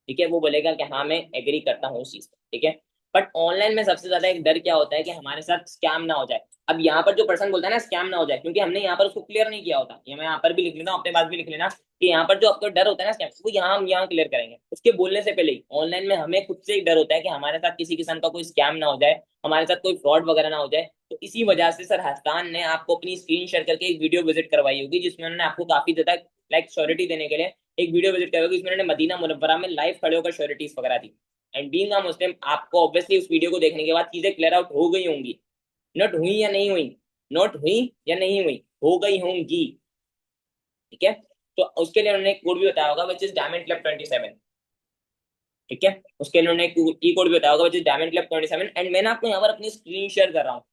ठीक है, वो बोलेगा कि हाँ मैं एग्री करता हूँ उस चीज पे, ठीक है। बट ऑनलाइन में सबसे ज्यादा एक डर क्या होता है कि हमारे साथ स्कैम ना हो जाए। अब यहाँ पर जो पर्सन बोलता है ना स्कैम ना हो जाए, क्योंकि हमने यहाँ पर उसको क्लियर नहीं किया होता, ये मैं यहाँ पर भी लिख लेना, अपने पास भी लिख लेना कि यहाँ पर जो आपको डर होता है ना स्कैम, वो यहाँ हम यहाँ क्लियर करेंगे उसके बोलने से पहले ही। ऑनलाइन में हमें खुद से एक डर होता है कि हमारे साथ किसी किस्म का कोई स्कैम ना हो जाए, हमारे साथ कोई फ्रॉड वगैरह ना हो जाए। तो इसी वजह से सर हस्तान ने आपको अपनी स्क्रीन शेयर करके एक वीडियो विजिट करवाई होगी, जिसमें उन्होंने आपको काफी ज्यादा लाइक श्योरिटी देने के लिए एक वीडियो विजिट करोगे, इसमें उन्होंने मदीना मुनव्वरा में लाइव खड़े होकर श्योरिटीज वगैरह दी। एंड बीइंग अ मुस्लिम आपको ऑब्वियसली उस वीडियो को देखने के बाद चीजें क्लियर आउट हो गई होंगी, नोट हुई या नहीं हुई, नोट हुई या नहीं हुई, हो गई होंगी, ठीक है। तो उसके लिए उन्होंने एक कोड भी बताया होगा विच इज डायमंड क्लब 27, ठीक है। उसके लिए उन्होंने की कोड भी बताया होगा which is diamond club 27। And मैंने आपको यहाँ पर अपनी स्क्रीन शेयर कर रहा हूँ,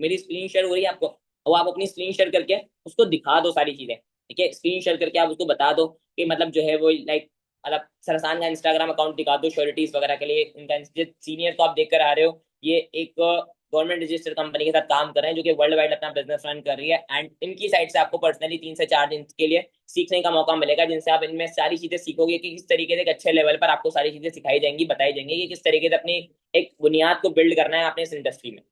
मेरी स्क्रीन शेयर हो रही है आपको, वो आप अपनी स्क्रीन शेयर करके उसको दिखा दो सारी चीजें, ठीक है। स्क्रीन शेयर करके आप उसको बता दो कि मतलब जो है वो लाइक, मतलब सरसान का इंस्टाग्राम अकाउंट दिखा दो श्योरिटीज वगैरह के लिए। उनका सीनियर को आप देख कर आ रहे हो, ये एक गवर्नमेंट रजिस्टर्ड कंपनी के साथ काम कर रहे हैं जो कि वर्ल्ड वाइड अपना बिजनेस रन कर रही है। एंड इनकी साइड से आपको पर्सनली 3 से 4 दिन के लिए सीखने का मौका मिलेगा, जिनसे आप इनमें सारी चीजें सीखोगे कि किस तरीके से एक अच्छे लेवल पर आपको सारी चीजें सिखाई जाएंगी, बताई जाएंगी कि किस तरीके से अपनी एक बुनियाद को बिल्ड करना है अपने इस इंडस्ट्री में,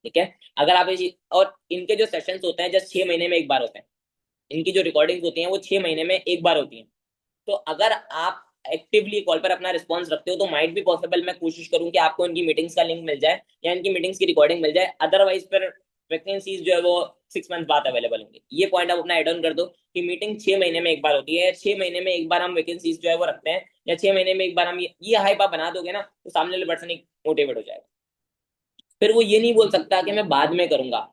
ठीक है। अगर आप और इनके जो सेशंस होते हैं जस्ट 6 महीने में एक बार होते हैं, इनकी जो रिकॉर्डिंग्स होती हैं वो 6 महीने में एक बार होती हैं। तो अगर आप एक्टिवली कॉल पर अपना रिस्पॉन्स रखते हो तो माइट भी पॉसिबल मैं कोशिश करूं कि आपको इनकी मीटिंग्स का लिंक मिल जाए या इनकी मीटिंग्स की रिकॉर्डिंग मिल जाए। अदरवाइज फिर वैकेंसीज जो है वो 6 मंथ बाद अवेलेबल होंगी। ये पॉइंट आप अपना एड ऑन कर दो कि मीटिंग 6 महीने में एक बार होती है, 6 महीने में एक बार हम वैकेंसीज जो है वो रखते हैं, या 6 महीने में एक बार हम ये हाइप आप बना दोगे ना तो सामने वाले पर्सन एक मोटिवेट हो जाएगा। फिर वो ये नहीं बोल सकता कि मैं बाद में करूंगा,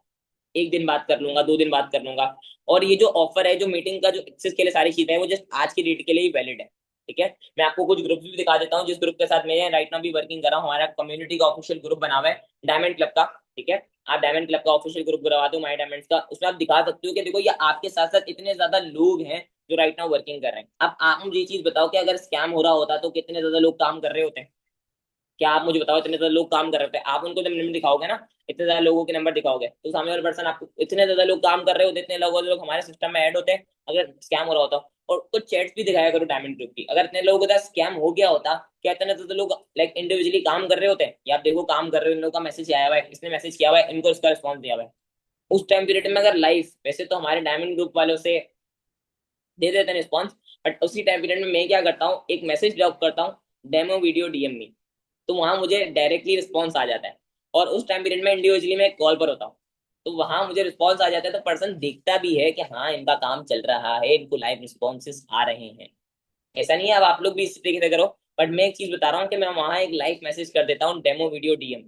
एक दिन बात कर लूंगा, 2 दिन बात कर लूंगा। और ये जो ऑफर है, जो मीटिंग का जो एक्सेस के लिए सारी चीजें हैं, वो जस्ट आज की डेट के लिए ही वैलिड है, ठीक है। मैं आपको कुछ ग्रुप्स भी दिखा देता हूँ जिस ग्रुप के साथ मैं राइट नाउ भी वर्किंग कर रहा हूँ। हमारा कम्युनिटी का ऑफिशियल ग्रुप बना हुआ है डायमंड क्लब का, ठीक है। आप डायमंड क्लब का ऑफिशियल ग्रुप बनवा दो माई डायमंड्स का, उसमें आप दिखा सकते हो कि देखो ये आपके साथ साथ इतने ज्यादा लोग हैं जो राइट नाउ वर्किंग कर रहे हैं। अब आप मुझे ये चीज बताओ कि अगर स्कैम हो रहा होता तो कितने ज्यादा लोग काम कर रहे होते हैं? क्या आप मुझे बताओ, इतने ज्यादा लोग काम कर रहे थे, आप उनको जब नंबर दिखाओगे ना, इतने ज्यादा लोगों के नंबर दिखाओगे तो सामने वाले पर्सन आपको, इतने ज्यादा लोग काम कर रहे होते, इतने लोग हमारे सिस्टम में ऐड होते हैं अगर स्कैम हो रहा होता। और कुछ चैट्स भी दिखाया करो डायमंड ग्रुप की, अगर इतने लोगों का स्कैम हो गया होता, क्या इतने ज्यादा लोग लाइक इंडिविजुअली काम कर रहे होते हैं? या आप देखो काम कर रहे हो, इन लोगों का मैसेज आया हुआ है, इसने मैसेज किया हुआ है, इनको इसका रिस्पॉन्स दिया हुआ है, उस टाइम पीरियड में अगर लाइव, वैसे तो हमारे डायमंड ग्रुप वालों से दे देते हैं रिस्पॉन्स, बट उसी टाइम पीरियड में मैं क्या करता हूँ, एक मैसेज ड्रॉप करता हूँ, डेमो वीडियो डीएम मी, तो वहां मुझे डायरेक्टली रिस्पॉन्स आ जाता है। और उस टाइम पीरियड में इंडिविजुअली मैं कॉल पर होता हूँ, तो वहां मुझे रिस्पॉन्स आ जाता है, तो पर्सन देखता भी है कि हाँ इनका काम चल रहा है, इनको लाइव रिस्पॉन्सेस आ रहे हैं। ऐसा नहीं है, अब आप लोग भी इस तरीके से करो। बट मैं एक चीज बता रहा हूँ कि मैं वहां एक लाइव मैसेज कर देता हूँ, डेमो वीडियो डीएम,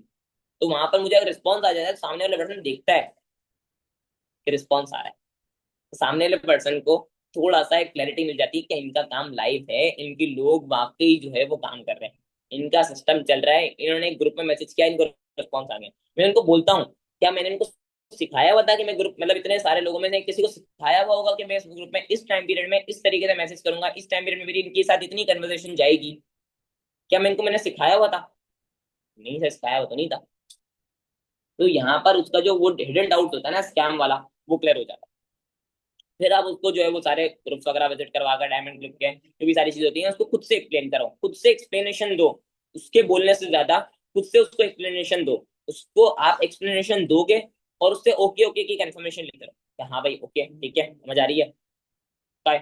तो वहां पर मुझे अगर रिस्पॉन्स आ जाता है तो सामने वाले पर्सन देखता है कि रिस्पॉन्स आ रहा है, तो सामने वाले पर्सन को थोड़ा सा एक क्लैरिटी मिल जाती है कि इनका काम लाइव है, इनके लोग वाकई जो है वो काम कर रहे हैं, इनका सिस्टम चल रहा है, इन्होंने एक ग्रुप में मैसेज किया, इनको रिस्पॉन्स आ गया। मैं उनको बोलता हूँ, क्या मैंने इनको सिखाया हुआ था कि मैं ग्रुप, मतलब इतने सारे लोगों में से किसी को सिखाया हुआ होगा कि मैं इस ग्रुप में इस टाइम पीरियड में इस तरीके से मैसेज करूंगा, इस टाइम पीरियड में मेरी इनके साथ इतनी कन्वर्सेशन जाएगी? क्या मैं इनको मैंने सिखाया हुआ था? नहीं सर, सिखाया हुआ तो नहीं था। तो यहाँ पर उसका जो वो हिडन डाउट होता है ना स्कैम वाला, वो क्लियर हो जाता है। फिर आप उसको जो है वो सारे ग्रुप्स वगैरह विजिट करवाकर डायमंड ग्रुप के जो भी सारी चीजें होती हैं उसको खुद से एक्सप्लेन करो, खुद से एक्सप्लेनेशन दो, उसके बोलने से ज्यादा खुद से उसको एक्सप्लेनेशन दो। उसको आप एक्सप्लेनेशन दोगे और उससे ओके ओके की कंफर्मेशन लेते रहो कि हाँ भाई ओके ठीक है समझ आ रही है, बाय,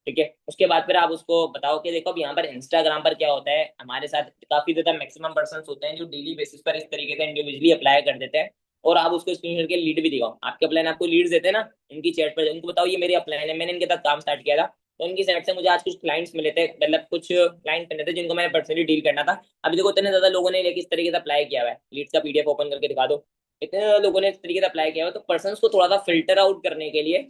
ठीक है। उसके बाद फिर आप उसको बताओ कि देखो अब यहाँ पर इंस्टाग्राम पर क्या होता है, हमारे साथ काफी ज्यादा मैक्सिमम पर्सन होते हैं जो डेली बेसिस पर इस तरीके से इंडिविजुअली अप्लाई कर देते हैं। और आप उसको स्क्रीन करके लीड भी दिखाओ, आपके अपलाइन आपको लीड देते हैं ना, इनकी चैट पर उनको बताओ ये मेरी अपलाइन है, मैंने इनके साथ काम स्टार्ट किया था, तो उनकी साइड से मुझे आज कुछ क्लाइंट्स मिले थे, मतलब कुछ क्लाइंट मिले थे जिनको मैंने पर्सनली डील करना था। अभी देखो इतने ज्यादा लोगों ने लेकिन इस तरीके से अप्लाई किया हुआ है, लीड्स का पीडीएफ ओपन करके दिखा दो, इतने ज्यादा लोगों ने इस तरीके से अप्लाई किया हुआ है। तो पर्सन को थोड़ा सा फिल्टर आउट करने के लिए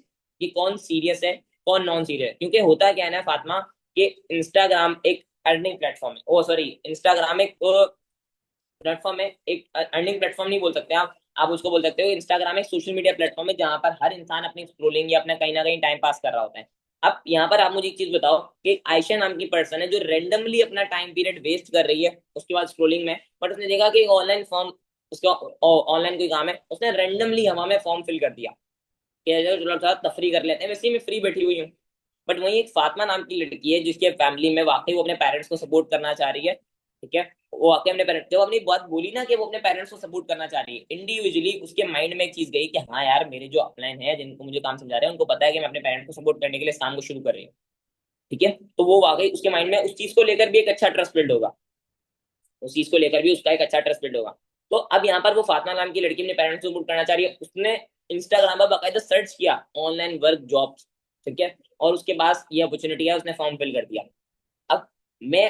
कि कौन सीरियस है कौन नॉन सीरियस है, क्योंकि होता क्या है ना फातिमा, कि इंस्टाग्राम एक अर्निंग प्लेटफॉर्म है, ओ सॉरी, इंस्टाग्राम एक प्लेटफॉर्म है, एक अर्निंग प्लेटफॉर्म नहीं बोल सकते आप उसको बोल सकते हो इंस्टाग्राम एक सोशल मीडिया प्लेटफॉर्म है जहां पर हर इंसान अपनी स्क्रोलिंग या अपना कहीं ना कहीं टाइम पास कर रहा होता है। अब यहाँ पर आप मुझे एक चीज बताओ कि आयशा नाम की पर्सन है जो रेंडमली अपना टाइम पीरियड वेस्ट कर रही है उसके बाद स्क्रोलिंग में, बट उसने देखा कि एक ऑनलाइन फॉर्म, उसका ऑनलाइन कोई काम है, उसने रेंडमली हवा में फॉर्म फिल कर दिया कि चलो थोड़ा तफरी कर लेते हैं, वैसे ही मैं फ्री बैठी हुई हूँ। बट वही एक फातिमा नाम की लड़की है जिसके फैमिली में वाकई वो अपने पेरेंट्स को सपोर्ट करना चाह रही है, ठीक है। वो वाकई अपने पेरेंट्स, जब अपनी बात बोली ना कि वो अपने पेरेंट्स को सपोर्ट करना चाह रही है, इंडिविजुअली उसके माइंड में एक चीज गई कि हाँ यार मेरे जो अपलाइन है जिनको मुझे काम समझा रहे हैं उनको पता है कि मैं अपने पेरेंट्स को सपोर्ट करने के लिए इस काम को शुरू कर रही हूँ, ठीक है। तो वो वाकई उसके माइंड में उस चीज को लेकर भी एक अच्छा ट्रस्ट बिल्ड होगा, उस चीज को लेकर भी उसका एक अच्छा ट्रस्ट बिल्ड होगा। तो अब यहाँ पर वो फातिमा नाम की लड़की अपने पेरेंट्स को सपोर्ट करना चाह रही है, उसने इंस्टाग्राम पर बाकायदा सर्च किया ऑनलाइन वर्क जॉब्स, ठीक है, और उसके पास ये अपॉर्चुनिटी है, उसने फॉर्म फिल कर दिया। अब मैं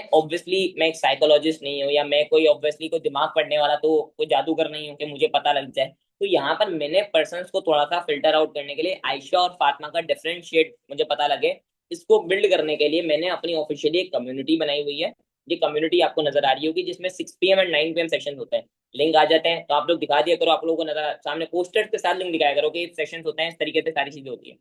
एक साइकोलॉजिस्ट नहीं हूँ या मैं कोई ऑब्वियसली कोई दिमाग पढ़ने वाला तो कोई जादूगर नहीं हूँ कि मुझे पता लग जाए। तो यहाँ पर मैंने पर्सन्स को थोड़ा सा फिल्टर आउट करने के लिए आयशा और फातिमा का डिफरेंशिएट मुझे पता लगे, इसको बिल्ड करने के लिए मैंने अपनी ऑफिशियली एक कम्युनिटी बनाई हुई है। ये कम्युनिटी आपको नजर आ रही होगी जिसमें 6 PM एंड 9 PM सेशन होते हैं, लिंक आ जाते हैं तो आप लोग दिखा दिया करो, आप लोगों को नजर सामने पोस्टर्स के साथ लिंक दिखाया करो कि सेशन होते हैं, इस तरीके से सारी चीजें होती है,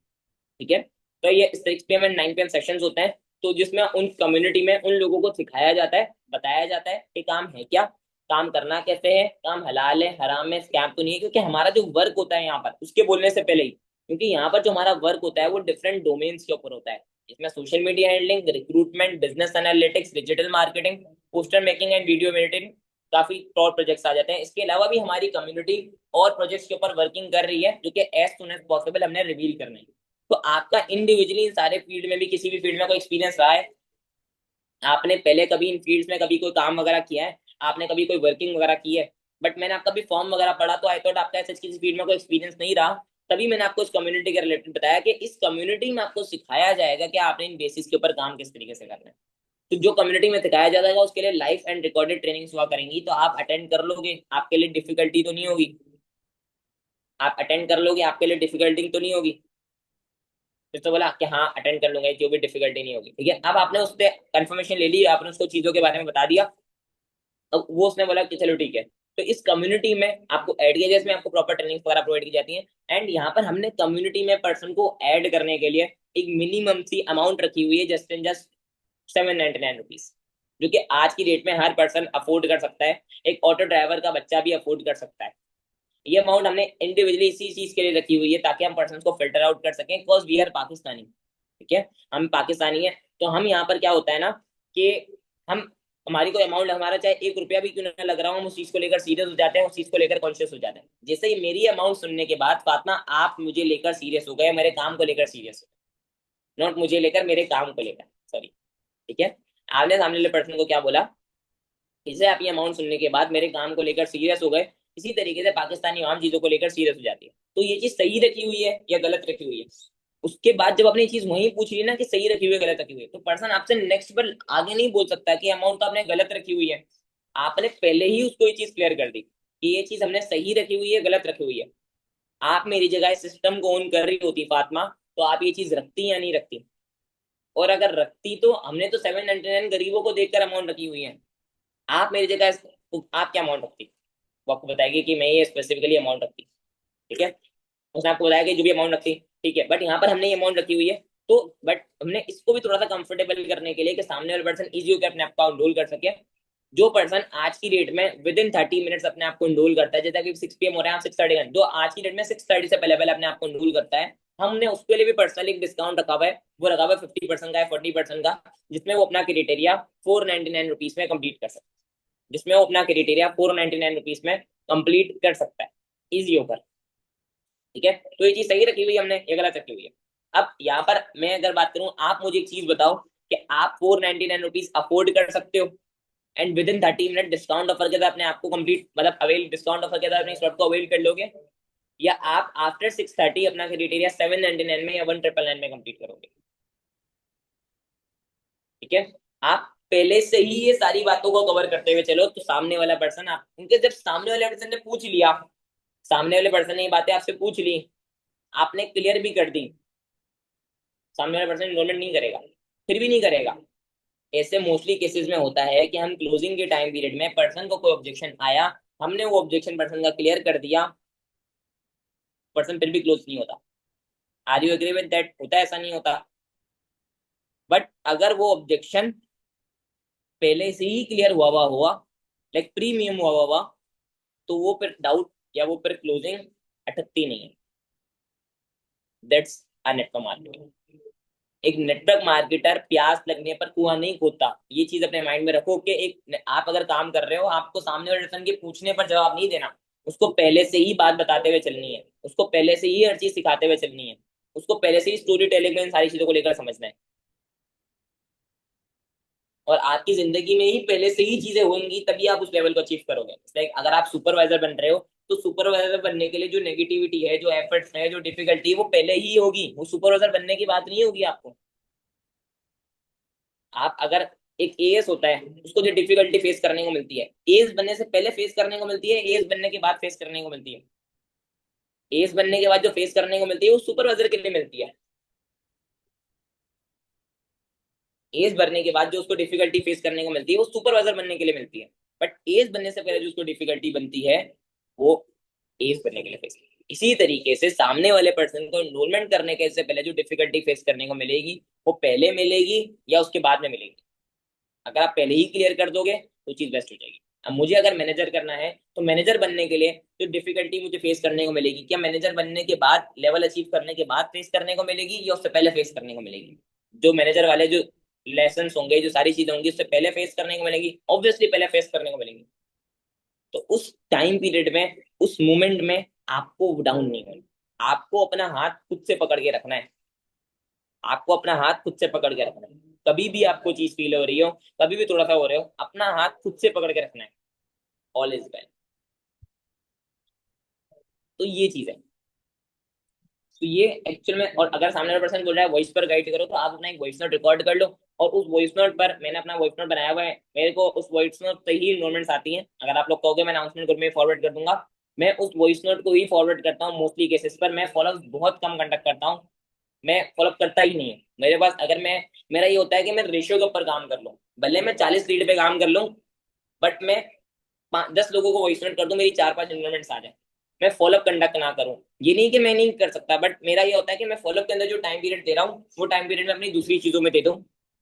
ठीक है। तो ये 6 PM एंड 9 PM सेशंस होते हैं, तो जिसमें उन कम्युनिटी में उन लोगों को सिखाया जाता है, बताया जाता है कि काम है क्या, काम करना कैसे है, काम हलाल है हराम है, स्कैम तो नहीं है, क्योंकि हमारा जो वर्क होता है यहाँ पर उसके बोलने से पहले ही, क्योंकि यहाँ पर जो हमारा वर्क होता है वो डिफरेंट डोमेन्स के ऊपर होता है, इसमें social media handling, recruitment, business analytics, digital marketing, poster making and video editing, काफी और प्रोजेक्ट्स आ जाते हैं। इसके अलावा भी हमारी कम्युनिटी और प्रोजेक्ट्स के ऊपर वर्किंग कर रही है जो कि एज सुन एज पॉसिबल हमने रिवील करना है। तो आपका इंडिविजुअली इन सारे फील्ड में भी किसी भी फील्ड में कोई एक्सपीरियंस रहा है, आपने पहले कभी इन फील्ड्स में कभी कोई काम वगैरह किया है, आपने कभी कोई वर्किंग वगैरह की है, बट मैंने आपका भी फॉर्म वगैरह पढ़ा तो आई थॉट आपका ऐसे किसी फील्ड में कोई एक्सपीरियंस नहीं रहा, तभी मैंने आपको इस कम्युनिटी के रिलेटेड बताया कि इस कम्युनिटी में आपको सिखाया जाएगा कि आपने इन बेसिस के ऊपर काम किस तरीके से करना है। तो जो कम्युनिटी में सिखाया जाएगा उसके लिए लाइव एंड रिकॉर्डेड ट्रेनिंग्स हुआ करेंगी, तो आप अटेंड कर लोगे, आपके लिए डिफिकल्टी तो नहीं होगी, आप अटेंड कर लोगे, आपके लिए डिफिकल्टी तो नहीं होगी। फिर तो बोला कि हाँ अटेंड कर लूंगा, जो भी डिफिकल्टी नहीं होगी, ठीक है। अब आपने उससे कंफर्मेशन ले ली, आपने उसको चीजों के बारे में बता दिया, अब वो उसने बोला कि चलो ठीक है। तो इस कम्युनिटी में आपको ऐड किया जाए, इसमें आपको प्रॉपर ट्रेनिंग वगैरह प्रोवाइड की जाती है। एंड यहाँ पर हमने कम्युनिटी में पर्सन को ऐड करने के लिए एक मिनिमम सी अमाउंट रखी हुई है, जस्ट एंड जस्ट 799 रुपीज, जो कि आज की डेट में हर पर्सन अफोर्ड कर सकता है, एक ऑटो ड्राइवर का बच्चा भी अफोर्ड कर सकता है। ये अमाउंट हमने इंडिविजुअली इसी चीज के लिए रखी हुई है ताकि हम पर्सन को फिल्टर आउट कर सकें, बिकॉज वी आर पाकिस्तानी, ठीक है, हम पाकिस्तानी है। तो हम यहाँ पर क्या होता है ना कि हम, हमारी कोई अमाउंट, हमारा चाहे 1 रुपया भी क्यों ना लग रहा हो, हम उस चीज को लेकर सीरियस हो जाते हैं, उस चीज को लेकर कॉन्शियस हो जाते हैं। जैसे ही मेरी अमाउंट सुनने के बाद फातिमा आप मुझे लेकर सीरियस हो गए, मेरे काम को लेकर सीरियस हो, नॉट मुझे लेकर, मेरे काम को लेकर, सॉरी, ठीक है। आपने सामने वाले पर्सन को क्या बोला, इसे आप ये अमाउंट सुनने के बाद मेरे काम को लेकर सीरियस हो गए, इसी तरीके से पाकिस्तानी आम चीजों को लेकर सीरियस हो जाती है। तो ये चीज सही रखी हुई है या गलत रखी हुई है, उसके बाद जब आपने चीज वही पूछ ली ना कि सही रखी हुई है गलत रखी हुई है, तो पर्सन आपसे नेक्स्ट पर आगे नहीं बोल सकता कि अमाउंट तो आपने गलत रखी हुई है, आपने पहले ही उसको ये चीज क्लियर कर दी कि ये चीज हमने सही रखी हुई है गलत रखी हुई है। आप मेरी जगह सिस्टम को ऑन कर रही होती फातिमा, तो आप ये चीज रखती या नहीं रखती, और अगर रखती तो हमने तो 799 गरीबों को देखकर अमाउंट रखी हुई है, आप मेरी जगह तो आप क्या अमाउंट रखती, वो आपको बताएगी कि मैं ये स्पेसिफिकली अमाउंट रखती, ठीक है। उसने आपको बताया कि जो भी अमाउंट रखती, ठीक है, बट यहाँ पर हमने ये अमाउंट रखी हुई है। तो बट हमने इसको भी थोड़ा सा कंफर्टेबल करने के लिए कि सामने वाले पर्सन इजी होकर अपने आप को एनरोल कर सके। जो पर्सन आज की डेट में विद इन 30 मिनट्स अपने आप को एनरोल करता है, जैसा कि 6 PM हो रहा है, आप 6:30 जो आज की डेट में 6:30 से पहले पहले अपने आप को एनरोल करता है, हमने उसके लिए भी पर्सनली एक डिस्काउंट रखा हुआ है, वो रखा हुआ है 50% का है, 40% का, जिसमें वो अपना क्राइटेरिया 499 रुपीज में कंप्लीट कर सकता है, जिसमें वो अपना क्राइटेरिया 499 रुपीज में कंप्लीट कर सकता है, इजी होकर, ठीक है। तो ये चीज सही रखी हुई है हमने, ये गलत रखी हुई है। अब यहाँ पर मैं अगर बात करूं, आप मुझे एक चीज बताओ कि आप 499 रुपीज अफोर्ड कर सकते हो and with in 30 minute discount offer के साथ अपने आपको कंप्लीट, मतलब अवेल, डिस्काउंट ऑफर के साथ अपने स्लॉट को अवेल कर लोगे, या आप आफ्टर 6:30 अपना क्राइटेरिया 799 में या 1999 में कंप्लीट करोगे। ठीक है, आप पहले से ही ये सारी बातों को कवर करते हुए चलो, तो सामने वाला पर्सन आप उनके, जब सामने वाले पर्सन ने पूछ लिया, सामने वाले पर्सन ने ये बातें आपसे पूछ ली, आपने क्लियर भी कर दी, सामने वाला पर्सन इन्वॉल्वमेंट नहीं करेगा, फिर भी नहीं करेगा। ऐसे मोस्टली केसेस में होता है कि हम क्लोजिंग के टाइम पीरियड में पर्सन को कोई ऑब्जेक्शन आया, हमने वो ऑब्जेक्शन पर्सन का क्लियर कर दिया, पर्सन फिर भी क्लोज नहीं होता। Are you agree with that? होता है, ऐसा नहीं होता। बट अगर वो ऑब्जेक्शन पहले से ही क्लियर हुआ लाइक प्रीमियम हुआ, तो वो फिर डाउट या वो फिर क्लोजिंग अटकती नहीं है। That's a network marketing. एक नेटवर्क मार्केटर प्यास लगने पर कुआं नहीं खोदता, ये चीज अपने माइंड में रखो कि एक आप अगर काम कर रहे हो, आपको सामने वाले पर्सन के पूछने पर जवाब नहीं देना, उसको पहले से ही बात बताते हुए चलनी है, उसको पहले से ही हर चीज सिखाते हुए चलनी है, उसको पहले से ही स्टोरी टेलिंग में इन सारी चीजों को लेकर समझना है। और आपकी जिंदगी में ही पहले से ही चीजें होंगी, तभी आप उस लेवल को अचीव करोगे। लाइक अगर आप सुपरवाइजर बन रहे हो, तो सुपरवाइजर बनने के लिए जो नेगेटिविटी है, जो एफर्ट्स है, जो डिफिकल्टी है, वो पहले ही होगी, वो सुपरवाइजर बनने की बात नहीं होगी आपको। आप अगर एक एएस होता है, उसको जो डिफिकल्टी फेस करने को मिलती है, एएस बनने से पहले फेस करने को मिलती है, एएस बनने के बाद फेस करने को मिलती है। एएस बनने के बाद जो फेस करने को मिलती है, वो सुपरवाइजर के लिए मिलती है। एएस बनने के बाद जो उसको डिफिकल्टी फेस करने को मिलती है, वो सुपरवाइजर बनने के लिए मिलती है। बट एएस बनने से पहले जो उसको डिफिकल्टी बनती है, वो एएस बनने के लिए फेस। इसी तरीके से सामने वाले पर्सन को इनरोलमेंट करने के से पहले जो डिफिकल्टी फेस करने को मिलेगी, वो पहले मिलेगी या उसके बाद में मिलेगी। अगर आप पहले ही क्लियर कर दोगे, तो चीज बेस्ट हो जाएगी। अब मुझे अगर मैनेजर करना है, तो मैनेजर बनने के लिए जो डिफिकल्टी मुझे फेस करने को मिलेगी, क्या मैनेजर बनने के बाद, लेवल अचीव करने के बाद फेस करने को मिलेगी, या उससे पहले फेस करने को मिलेगी? जो मैनेजर वाले जो लेसन होंगे, जो सारी चीजें होंगी, उससे पहले फेस करने को मिलेगी, ऑब्वियसली पहले फेस करने को मिलेगी। तो उस टाइम पीरियड में, उस मोमेंट में आपको डाउन नहीं होना, आपको अपना हाथ खुद से पकड़ के रखना है, आपको अपना हाथ खुद से पकड़ के रखना है। कभी भी आपको चीज फील हो रही हो, कभी भी थोड़ा सा हो रहे हो, अपना हाथ खुद से पकड़ के रखना है। All is well. तो ये चीज है। तो ये एक्चुअल में, और अगर सामने वाला पर्सन बोल रहा है वॉइस पर गाइड करो, तो आप अपना एक वॉइस नोट रिकॉर्ड कर लो, और उस वॉइस नोट पर, मैंने अपना वॉइस नोट बनाया हुआ है, मेरे को उस वॉइस नोट पे ही इन्वॉल्वमेंट्स आती हैं। अगर आप लोग कहोगे, मैं अनाउंसमेंट ग्रुप में फॉरवर्ड कर दूंगा, मैं उस वॉइस नोट को ही फॉरवर्ड करता हूँ मोस्टली केसेस पर। मैं फॉलो बहुत कम कंडक्ट करता हूँ, मैं फॉलो करता ही नहीं है मेरे पास। अगर मैं, मेरा ये होता है कि मैं रेशियो के ऊपर काम कर लूँ, भले मैं 40 लीड पे काम कर लूँ, बट मैं 10 लोगों को वॉइस नोट कर दूं, मेरी 4-5 इन्वॉल्वमेंट्स आ जाए, मैं फॉलोअप कंडक्ट ना करूं। ये नहीं कि मैं नहीं कर सकता, बट मेरा ये होता है कि मैं फॉलोअप के अंदर जो टाइम पीरियड दे रहा हूँ, वो टाइम पीरियड में अपनी दूसरी चीजों में दे दूं,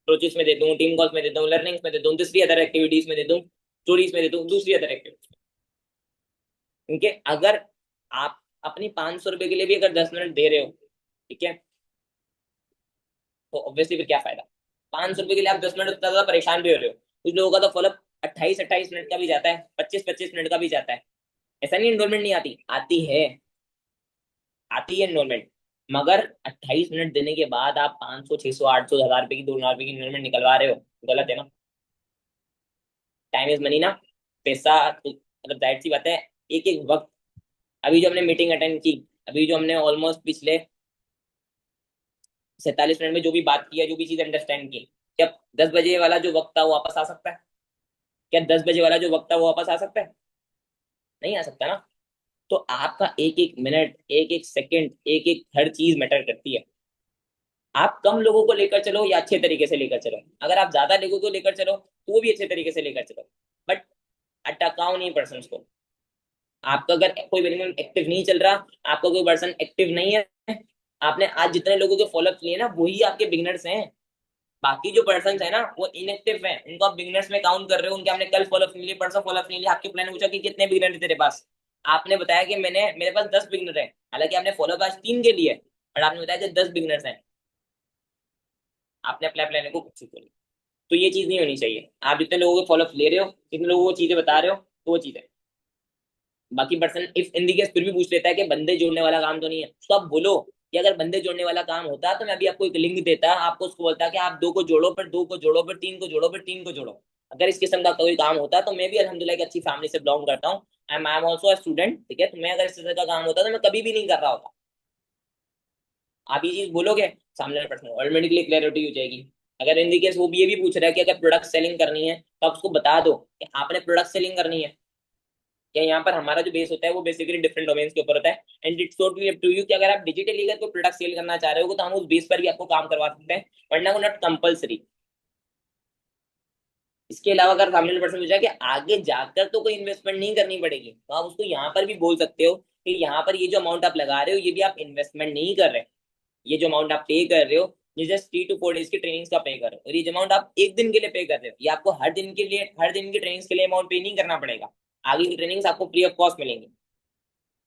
प्रोजेक्ट्स में दे दूं, टीम कॉल्स में दे दूं, लर्निंग्स में दे दूं, दूसरी अदर एक्टिविटीज में दे दूं, स्टोरीज में दे दूं, दूसरी अदर एक्टिविटीज। क्योंकि अगर आप अपनी 500 रुपए के लिए भी अगर 10 मिनट दे रहे हो, ठीक है, तो ऑब्वियसली फिर क्या फायदा? 500 रुपए के लिए आप 10 मिनट उतना ज्यादा परेशान भी हो रहे हो। कुछ लोगों का तो फॉलोअप 28-28 मिनट का भी जाता है, 25-25 मिनट का भी जाता है। ऐसा नहीं एनरोलमेंट नहीं आती, आती है, आती है एनरोलमेंट। मगर 28 मिनट देने के बाद आप 500, 600, 800, 1000 रुपए की, 2000 रुपए की एनरोलमेंट निकलवा रहे हो, गलत है ना? टाइम इज मनी ना, पैसा तो, मतलब जाहिर सी बात है, एक एक वक्त। अभी जो हमने मीटिंग अटेंड की, अभी जो हमने ऑलमोस्ट पिछले 47 मिनट में जो भी बात की है, जो भी चीज अंडरस्टैंड की, क्या 10 बजे वाला जो वक्त था वो वापस आ सकता है? क्या 10 बजे वाला जो वक्त था वो वापस आ सकता है? नहीं आ सकता ना। तो आपका एक एक मिनट, एक एक सेकंड, एक एक हर चीज मैटर करती है। आप कम लोगों को लेकर चलो या अच्छे तरीके से लेकर चलो, अगर आप ज्यादा लोगों को लेकर चलो, तो वो भी अच्छे तरीके से लेकर चलो, बट अटकाओ नहीं पर्सन को। आपका अगर कोई मिनिमम एक्टिव नहीं चल रहा, आपका कोई पर्सन एक्टिव नहीं है, आपने आज जितने लोगों के फॉलोअप लिए ना, वही आपके बिगनर्स हैं। बाकी जो पर्सन है ना, वो इनएक्टिव है, उनको आप बिगनर्स में काउंट कर रहे हो, उनके आपने कल फॉलोअप नहीं लिए, परसों फॉलोअप नहीं लिया, आपके प्लान पूछा कि कितने बिगनर है तेरे पास, आपने बताया कि मैंने, मेरे पास 10 बिगनर है, हालांकि आपने फॉलोअप आज 3 के लिए, और आपने बताया कि 10 बिगनर्स हैं। आपने अपने प्लान को कुछ नहीं। तो ये चीज नहीं होनी चाहिए। आप जितने लोगों के फॉलोअप ले रहे हो, जितने लोगों को चीजें बता रहे हो, तो वो चीज है। बाकी person if in the case फिर भी पूछ लेता है कि बंदे जोड़ने वाला काम तो नहीं है, तो आप बोलो कि अगर बंदे जोड़ने वाला काम होता, तो मैं अभी आपको एक लिंक देता, आपको उसको बोलता कि आप 2 को जोड़ो, फिर 2 को जोड़ो, फिर 3 को जोड़ो, फिर 3 को जोड़ो। अगर इस किस्म का कोई काम होता, तो मैं भी अल्हम्दुलिल्लाह एक अच्छी फैमिली से बिलोंग करता हूँ, आई एम ऑल्सो स्टूडेंट, ठीक है, तो मैं अगर इस तरह का काम होता, तो मैं कभी भी नहीं कर रहा होता। आप ये चीज बोलोगे, सामने वाले पर्सन ऑटोमेटिकली क्लैरिटी हो जाएगी। अगर इन दी केस वो भी ये भी पूछ रहा है कि अगर प्रोडक्ट सेलिंग करनी है तो आप उसको बता दो कि आपने प्रोडक्ट सेलिंग करनी है। या यहाँ पर हमारा जो बेस होता है वो बेसिकली डिफरेंट डोमेन्स के ऊपर होता है, and it's totally up to you कि अगर आप डिजिटली अगर कोई प्रोडक्ट सेल करना चाह रहे हो तो हम उस बेस पर भी आपको काम करवा सकते हैं, वरना वो नॉट कंपलसरी। इसके अलावा अगर सामने पर्सन पूछा कि आगे जाकर तो कोई इन्वेस्टमेंट नहीं करनी पड़ेगी, तो आप उसको यहाँ पर भी बोल सकते हो कि यहाँ पर ये जो अमाउंट आप लगा रहे हो ये भी आप इन्वेस्टमेंट नहीं कर रहे। ये जो अमाउंट आप पे कर रहे हो ये जस्ट 3 to 4 डेज की ट्रेनिंग्स का पे कर रहे हो, और ये जो अमाउंट आप एक दिन के लिए पे कर रहे हो ये आपको हर दिन के लिए, हर दिन की ट्रेनिंग्स के लिए अमाउंट पे नहीं करना पड़ेगा। आगे की ट्रेनिंग्स आपको फ्री ऑफ कॉस्ट मिलेंगी।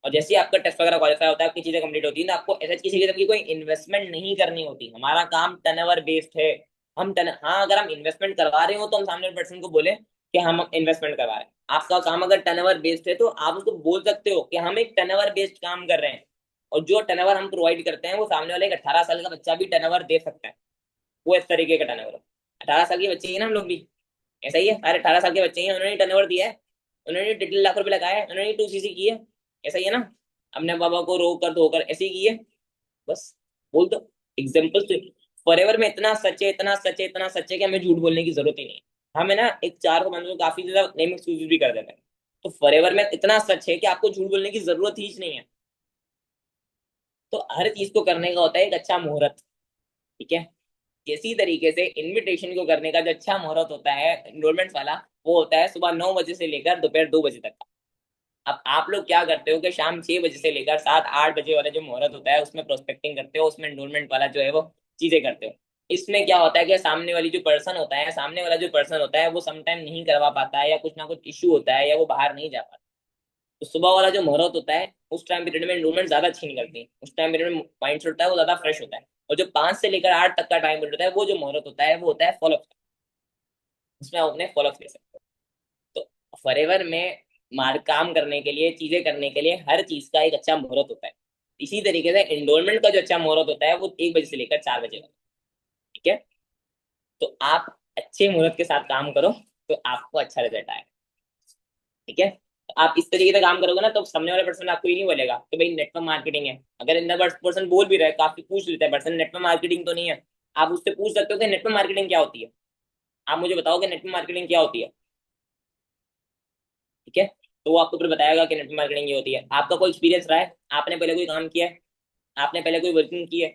और जैसे ही आपका टेस्ट वगैरह क्वालिफाई होता है, आपकी चीजें कंप्लीट होती है, तो आपको ऐसा किसी किस्म की कोई इन्वेस्टमेंट नहीं करनी होती। हमारा काम टर्नओवर बेस्ड है। हाँ, अगर हम इन्वेस्टमेंट करवा रहे हो तो हम सामने पर्सन को बोले कि हम इन्वेस्टमेंट करवा रहे हैं। आपका काम अगर टर्नओवर बेस्ड है तो आप उसको बोल सकते हो कि हम एक टर्नओवर बेस्ड काम कर रहे हैं, और जो टर्नओवर हम प्रोवाइड करते हैं वो सामने वाले एक 18 साल का बच्चा भी टर्नओवर दे सकता है। वो इस तरीके का टर्नओवर। 18 साल के बच्चे ही ना हम लोग भी, ऐसा ही है। अरे 18 साल के बच्चे ही हैं, उन्होंने टर्नओवर दिया है, उन्होंने 1.5 लाख रुपए लगाए हैं, उन्होंने 2 CC की है। ऐसा ही है ना, अपने बाबा को रो कर धोकर ऐसे ही की है। बस बोल दो एग्जाम्पल से। फॉरएवर में इतना सच है, इतना सच है, इतना सच है कि हमें झूठ बोलने की जरूरत ही नहीं है। हमें ना एक 4 बंदों को काफी ज्यादा नेम एक्सक्यूज भी कर देते हैं। तो फॉरएवर में इतना सच है कि आपको झूठ बोलने की जरूरत ही नहीं है। तो हर चीज को करने का होता है एक अच्छा मुहूर्त। ठीक है। इसी तरीके से इनविटेशन को करने का जो अच्छा मुहूर्त होता है एनरोलमेंट वाला, वो होता है सुबह 9 बजे से लेकर दोपहर 2 बजे तक। अब आप लोग क्या करते हो कि शाम 6 बजे से लेकर 7-8 बजे वाला जो मुहूर्त होता है उसमें प्रोस्पेक्टिंग करते हो, उसमें एनरोलमेंट वाला जो है वो चीजें करते हो। इसमें क्या होता है कि सामने वाला जो पर्सन होता है वो समटाइम नहीं करवा पाता है, या कुछ ना कुछ इश्यू होता है, या वो बाहर नहीं जा पाता। तो सुबह वाला जो मुहूर्त होता है उस टाइम पीरियड में एनरोलमेंट ज्यादा अच्छी निकलती है। उस टाइम पीरियड में माइंड होता है वो ज्यादा फ्रेश होता है। और जो 5 से लेकर 8 तक का टाइम पीरियड होता है वो जो मुहूर्त होता है वो होता है फॉलो। उसमें आप अपने फॉलो ले सकते हो। तो फॉरएवर में मार काम करने के लिए, चीजें करने के लिए हर चीज का एक अच्छा मुहूर्त होता है। इसी तरीके से एनरोलमेंट का जो अच्छा मुहूर्त होता है वो 1 बजे से लेकर 4 बजे का। ठीक है। तो आप अच्छे मुहूर्त के साथ काम करो तो आपको अच्छा रिजल्ट आएगा। ठीक है। तो आप इस तरीके से काम करोगे ना तो सामने वाला पर्सन आपको ये नहीं बोलेगा कि भाई नेटवर्क मार्केटिंग है। अगर इन पर्सन बोल भी रहा है, काफी पूछ लेता है पर्सन नेटवर्क मार्केटिंग तो नहीं है, आप उससे पूछ सकते हो कि नेटवर्क मार्केटिंग क्या होती है। आप मुझे बताओ कि नेटवर्क मार्केटिंग क्या होती है। ठीक है। तो वो आपको फिर बताएगा कि नेटवर्क मार्केटिंग ये होती है। आपका कोई एक्सपीरियंस रहा है, आपने पहले कोई काम किया है, आपने पहले कोई वर्किंग की है।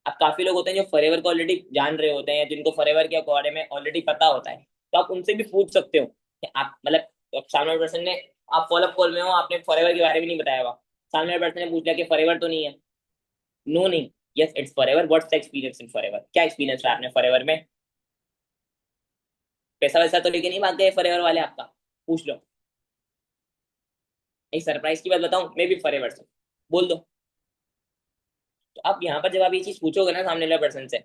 अब काफी लोग होते हैं जो फॉरएवर को ऑलरेडी जान रहे होते हैं, या जिनको फॉरएवर के बारे में ऑलरेडी पता होता है, तो आप उनसे भी पूछ सकते हो कि आप मतलब सामने पर्सन ने, आप फॉलोअप कॉल में हो, आपने फॉरएवर के बारे में नहीं बताया हुआ, सामने पर्सन ने पूछ लिया कि फॉरएवर तो नहीं है। नो नहीं, yes it's forever, what's the experience in forever, क्या एक्सपीरियंस रहा आपने फॉरएवर में। पैसा वैसा तो लेके नहीं भाग गए फॉरएवर वाले आपका, पूछ लो। एक सरप्राइज की बात बताऊं, मैं भी फॉरएवर से, बोल दो। तो आप यहाँ पर जब आप ये चीज पूछोगे ना सामने वाले पर्सन से,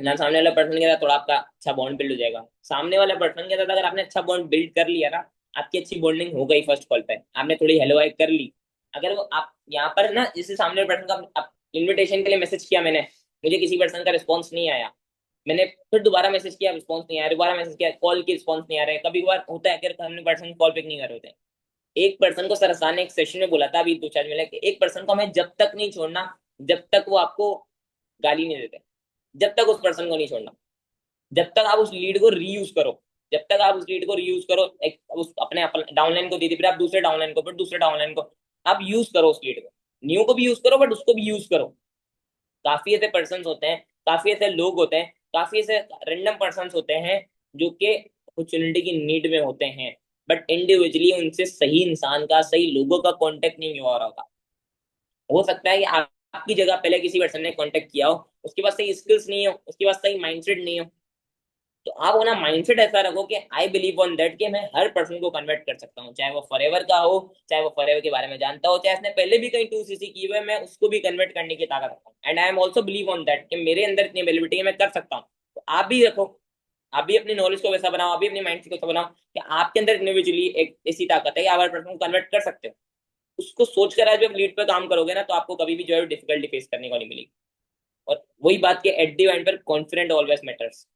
ना सामने वाला पर्सन के साथ थोड़ा आपका अच्छा बॉन्ड बिल्ड हो जाएगा। सामने वाले पर्सन के साथ अगर आपने अच्छा बॉन्ड बिल्ड कर लिया ना, आपकी अच्छी बॉन्डिंग हो गई फर्स्ट कॉल पे, आपने थोड़ी हेलो हाय कर ली। अगर वो आप यहाँ पर ना, जैसे सामने वाले पर्सन का इन्विटेशन के लिए मैसेज किया मैंने, मुझे किसी पर्सन का रिस्पॉन्स नहीं आया, मैंने फिर दोबारा मैसेज किया, रिस्पॉन्स नहीं आया, दोबारा मैसेज किया, कॉल की रिस्पॉन्स नहीं आ रहा है। कभी कभार होता है कि सामने पर्सन कॉल पिक नहीं कर रहे होते। एक पर्सन को सर ने एक सेशन में बोला था अभी 2-4 मिला कि एक पर्सन को हमें जब तक नहीं छोड़ना जब तक वो आपको गाली नहीं देते, जब तक उस पर्सन को नहीं छोड़ना, जब तक आप उस लीड को रीयूज करो, जब तक आप उस लीड को रीयूज करो, एक उस अपने डाउनलाइन को दे दी, फिर आप दूसरे डाउनलाइन को, फिर दूसरे डाउनलाइन को, आप यूज करो उस लीड को। न्यू को भी यूज करो बट उसको भी यूज करो। काफी ऐसे पर्सन होते हैं, काफी ऐसे लोग होते हैं, काफी ऐसे रैंडम पर्सन होते हैं जो कि अपॉर्चुनिटी की नीड में होते हैं, बट इंडिविजुअली उनसे सही इंसान का, सही लोगों का कांटेक्ट नहीं हुआ होगा। हो सकता है कि आपकी जगह पहले किसी पर्सन ने कांटेक्ट किया हो, उसके पास सही स्किल्स नहीं हो, उसके पास सही माइंडसेट नहीं हो। तो आप अपना माइंडसेट ऐसा रखो कि आई बिलीव ऑन दैट कि मैं हर पर्सन को कन्वर्ट कर सकता हूँ, चाहे वो फॉरएवर का हो, चाहे वो फॉरएवर के बारे में जानता हो, चाहे उसने पहले भी कहीं 2 CC की हुए, मैं उसको भी कन्वर्ट करने की ताकत रखता हूँ। And I am also believe on that कि मेरे अंदर इतनी एबिलिटी है, मैं कर सकता हूँ। तो आप भी रखो, आप भी अपनी नॉलेज को वैसा बनाओ, आप भी अपनी माइंड को वैसा बनाओ कि आपके अंदर इंडिविजुअली एक ऐसी ताकत है कि आप हर पर्सन को कन्वर्ट कर सकते हो। उसको सोच कर आज जब लीड पे काम करोगे ना, तो आपको कभी भी जो है डिफिकल्टी फेस करने को नहीं मिलेगी। और वही बात कि एट दी एंड पर कॉन्फिडेंट ऑलवेज मैटर्स।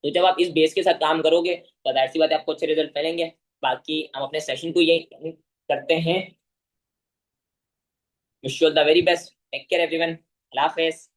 तो जब आप इस बेस के साथ काम करोगे तो जाहिर सी बात है आपको अच्छे रिजल्ट मिलेंगे। बाकी हम अपने सेशन को यही करते हैं। Wish you all the very best, take care everyone, Allah Hafiz.